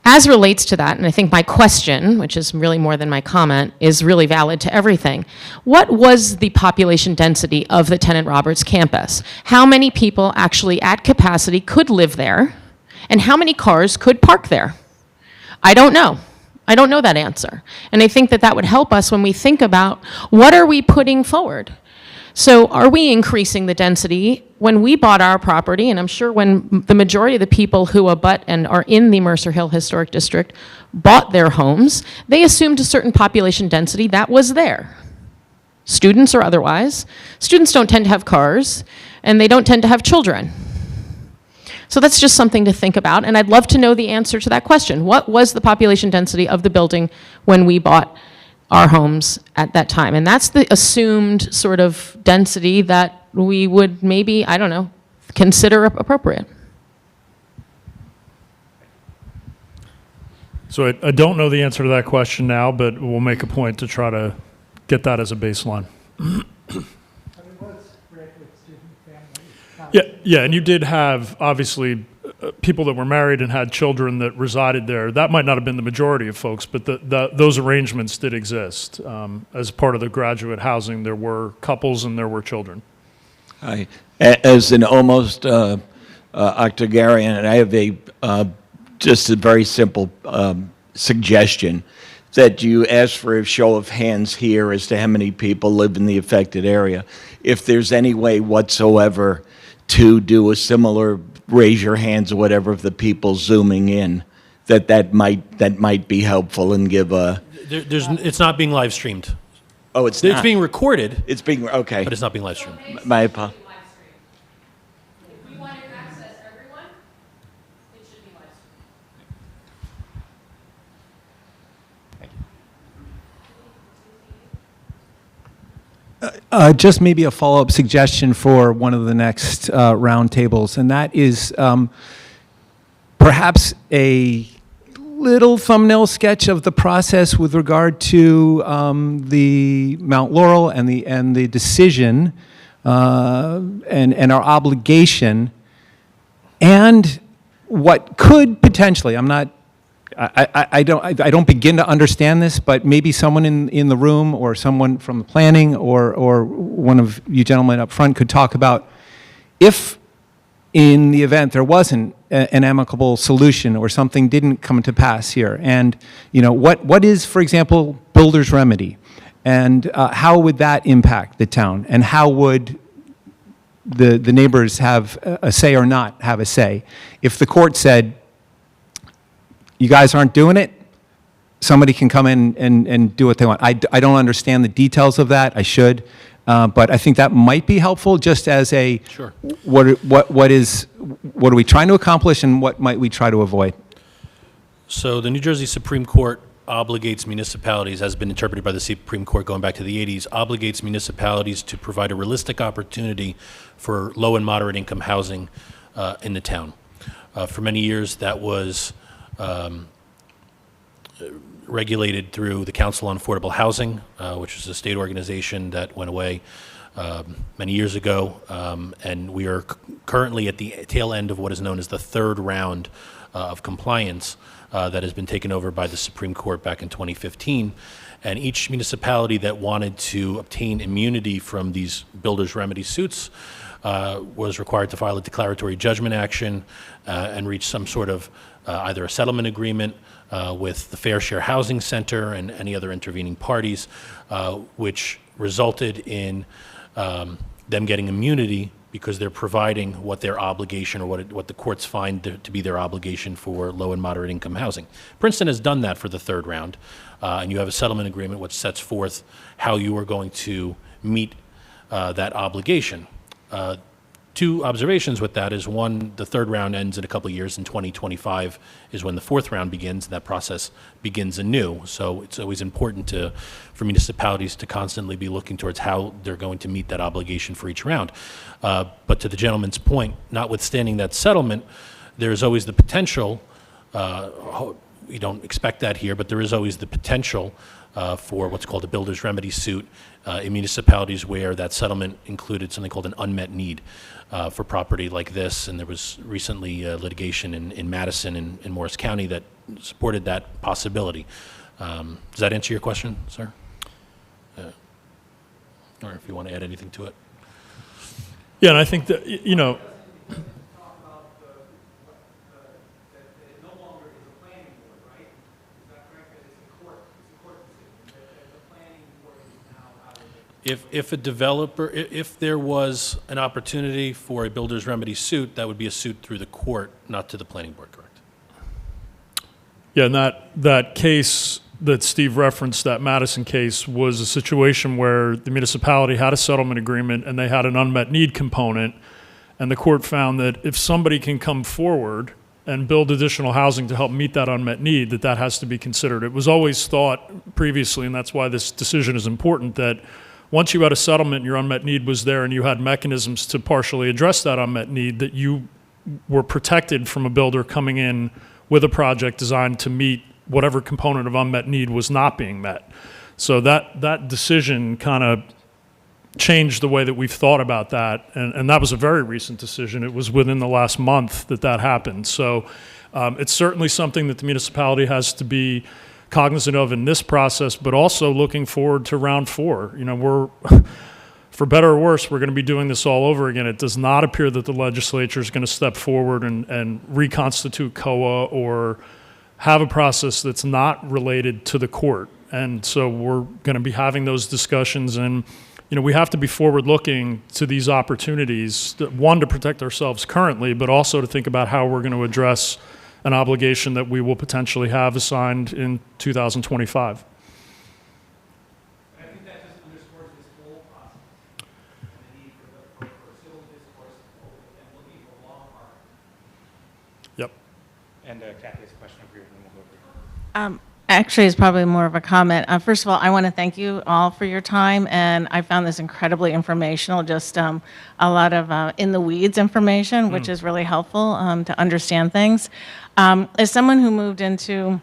S7: As relates to that, and I think my question, which is really more than my comment, is really valid to everything. What was the population density of the Tenant Roberts campus? How many people actually at capacity could live there? And how many cars could park there? I don't know. I don't know that answer. And I think that would help us when we think about what are we putting forward. So are we increasing the density? When we bought our property, and I'm sure when the majority of the people who abut and are in the Mercer Hill Historic District bought their homes, they assumed a certain population density that was there. Students or otherwise. Students don't tend to have cars, and they don't tend to have children. So that's just something to think about, and I'd love to know the answer to that question. What was the population density of the building when we bought our homes at that time? And that's the assumed sort of density that we would maybe, I don't know, consider appropriate.
S2: So I don't know the answer to that question now, but we'll make a point to try to get that as a baseline. Yeah, and you did have, obviously, people that were married and had children that resided there. That might not have been the majority of folks, but those arrangements did exist. As part of the graduate housing, there were couples and there were children.
S5: Hi. As an almost octogenarian, I have just a very simple suggestion that you ask for a show of hands here as to how many people live in the affected area. If there's any way whatsoever to do a similar raise your hands or whatever of the people zooming in, that might be helpful and give a...
S3: It's not being live streamed.
S5: Oh, it's not?
S3: It's being recorded.
S5: It's being, okay.
S3: But it's not being live streamed.
S5: My apologies.
S13: Just maybe a follow-up suggestion for one of the next roundtables, and that is perhaps a little thumbnail sketch of the process with regard to the Mount Laurel and the decision and our obligation, and what could potentially, I don't begin to understand this, but maybe someone in the room or someone from the planning or one of you gentlemen up front could talk about if in the event there wasn't an amicable solution or something didn't come to pass here, and what is, for example, builder's remedy, and how would that impact the town, and how would the neighbors have a say or not have a say if the court said, you guys aren't doing it, somebody can come in and do what they want. I don't understand the details of that. I should. But I think that might be helpful just as a,
S3: sure.
S13: What are we trying to accomplish and what might we try to avoid?
S3: So the New Jersey Supreme Court obligates municipalities, has been interpreted by the Supreme Court going back to the 80s, obligates municipalities to provide a realistic opportunity for low and moderate income housing in the town. For many years that was regulated through the Council on Affordable Housing, which is a state organization that went away many years ago, and we are currently at the tail end of what is known as the third round of compliance that has been taken over by the Supreme Court back in 2015. And each municipality that wanted to obtain immunity from these builder's remedy suits was required to file a declaratory judgment action and reach some sort of either a settlement agreement with the Fair Share Housing Center and any other intervening parties, which resulted in them getting immunity because they're providing what their obligation or what the courts find to be their obligation for low and moderate income housing. Princeton has done that for the third round, and you have a settlement agreement which sets forth how you are going to meet that obligation. Two observations with that is, one, the third round ends in a couple of years. In 2025 is when the fourth round begins. That process begins anew. So it's always important for municipalities to constantly be looking towards how they're going to meet that obligation for each round. But to the gentleman's point, notwithstanding that settlement, there's always the potential, we don't expect that here, but there is always the potential for what's called a builder's remedy suit in municipalities where that settlement included something called an unmet need for property like this. And there was recently litigation in Madison and in Morris County that supported that possibility. Does that answer your question, sir? Or if you want to add anything to it.
S2: Yeah, and I think that,
S3: If a developer, if there was an opportunity for a builder's remedy suit, that would be a suit through the court, not to the planning board, correct?
S2: Yeah, and that case that Steve referenced, that Madison case, was a situation where the municipality had a settlement agreement and they had an unmet need component, and the court found that if somebody can come forward and build additional housing to help meet that unmet need, that has to be considered. It was always thought previously, and that's why this decision is important, that once you had a settlement and your unmet need was there and you had mechanisms to partially address that unmet need, that you were protected from a builder coming in with a project designed to meet whatever component of unmet need was not being met. So that decision kind of changed the way that we've thought about that, and that was a very recent decision. It was within the last month that happened. So it's certainly something that the municipality has to be cognizant of in this process, but also looking forward to round 4. You know, we're, for better or worse, we're going to be doing this all over again. It does not appear that the legislature is going to step forward and reconstitute COA or have a process that's not related to the court. And so we're going to be having those discussions, and you know, we have to be forward-looking to these opportunities, one, to protect ourselves currently, but also to think about how we're going to address an obligation that we will potentially have assigned in 2025.
S3: I think that just underscores this whole process and the need for civil discourse and looking for law harm.
S2: Yep.
S1: And Kathy has a question over here, and then we'll go over here.
S9: Actually, it's probably more of a comment. First of all, I want to thank you all for your time, and I found this incredibly informational, just a lot of in-the-weeds information, which is really helpful to understand things. As someone who moved into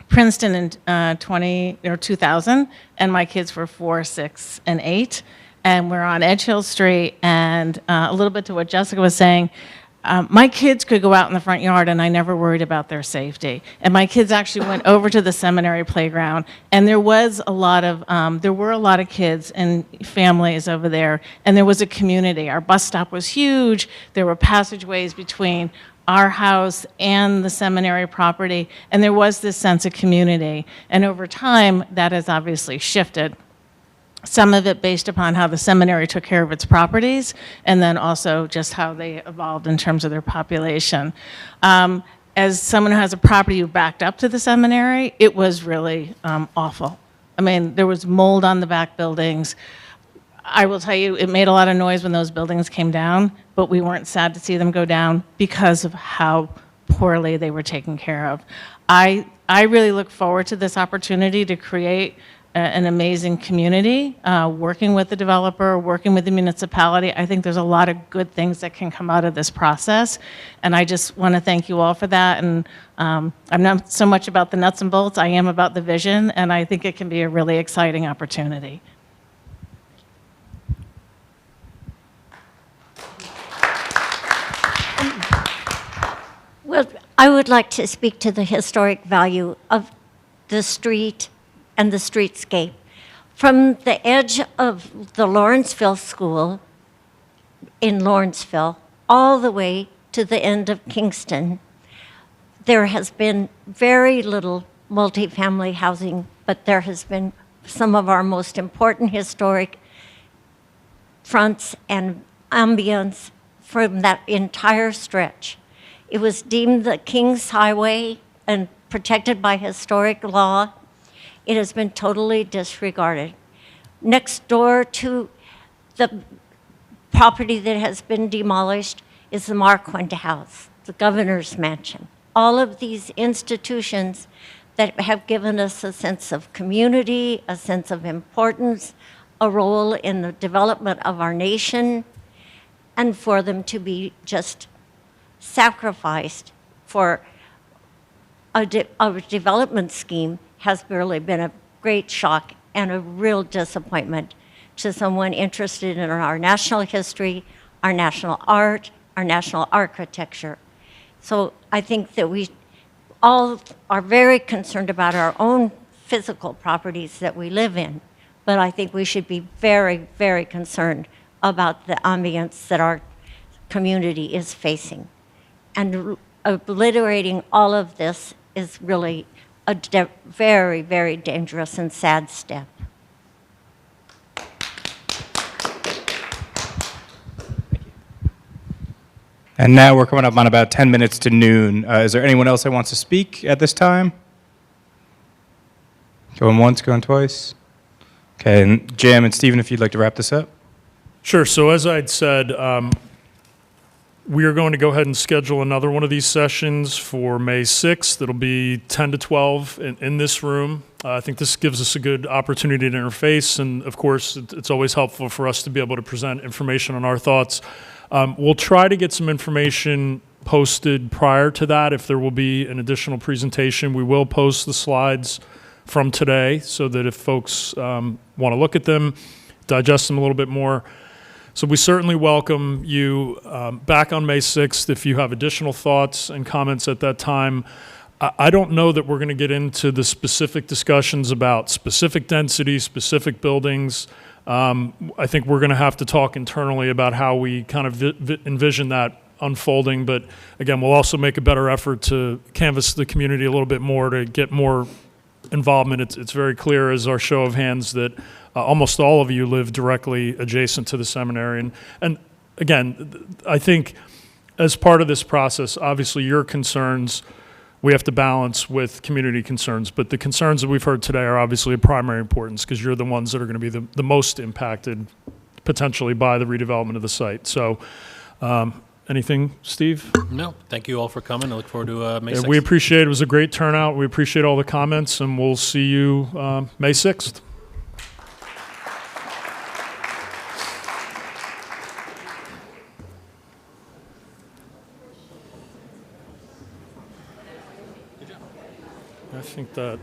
S9: Princeton in 2000, and my kids were 4, 6, and 8, and we're on Edge Hill Street, and a little bit to what Jessica was saying, my kids could go out in the front yard, and I never worried about their safety. And my kids actually went over to the Seminary playground, and there were a lot of kids and families over there, and there was a community. Our bus stop was huge. There were passageways between our house and the Seminary property, and there was this sense of community. And over time, that has obviously shifted. Some of it based upon how the seminary took care of its properties, and then also just how they evolved in terms of their population. As someone who has a property who backed up to the seminary, it was really awful. I mean, there was mold on the back buildings. I will tell you, it made a lot of noise when those buildings came down, but we weren't sad to see them go down because of how poorly they were taken care of. I really look forward to this opportunity to create an amazing community, working with the developer, working with the municipality. I think there's a lot of good things that can come out of this process, and I just want to thank you all for that. And I'm not so much about the nuts and bolts, I am about the vision, and I think it can be a really exciting opportunity.
S10: Well, I would like to speak to the historic value of the street and the streetscape. From the edge of the Lawrenceville School in Lawrenceville all the way to the end of Kingston, there has been very little multifamily housing, but there has been some of our most important historic fronts and ambience from that entire stretch. It was deemed the King's Highway and protected by historic law. It has been totally disregarded. Next door to the property that has been demolished is the Marquand House, the governor's mansion. All of these institutions that have given us a sense of community, a sense of importance, a role in the development of our nation, and for them to be just sacrificed for a development scheme has really been a great shock and a real disappointment to someone interested in our national history, our national art, our national architecture. So I think that we all are very concerned about our own physical properties that we live in, but I think we should be very, very concerned about the ambience that our community is facing. And obliterating all of this is really a very, very dangerous and sad step.
S1: And now we're coming up on about 10 minutes to noon. Is there anyone else that wants to speak at this time? Going once, going twice? Okay, and Jim and Stephen, if you'd like to wrap this up.
S2: Sure. So as I'd said, we are going to go ahead and schedule another one of these sessions for May 6th. It'll be 10 to 12 in this room. I think this gives us a good opportunity to interface, and of course, it's always helpful for us to be able to present information on our thoughts. We'll try to get some information posted prior to that. If there will be an additional presentation, we will post the slides from today so that if folks want to look at them, digest them a little bit more. So we certainly welcome you back on May 6th if you have additional thoughts and comments at that time. I don't know that we're going to get into the specific discussions about specific density, specific buildings. I think we're going to have to talk internally about how we kind of envision that unfolding. But again, we'll also make a better effort to canvass the community a little bit more to get more involvement. It's very clear as our show of hands that almost all of you live directly adjacent to the seminary. And again, I think as part of this process, obviously your concerns we have to balance with community concerns. But the concerns that we've heard today are obviously of primary importance because you're the ones that are going to be the most impacted potentially by the redevelopment of the site. So anything, Steve?
S3: No, thank you all for coming. I look forward to May 6th.
S2: We appreciate it. It was a great turnout. We appreciate all the comments, and we'll see you May 6th. I think that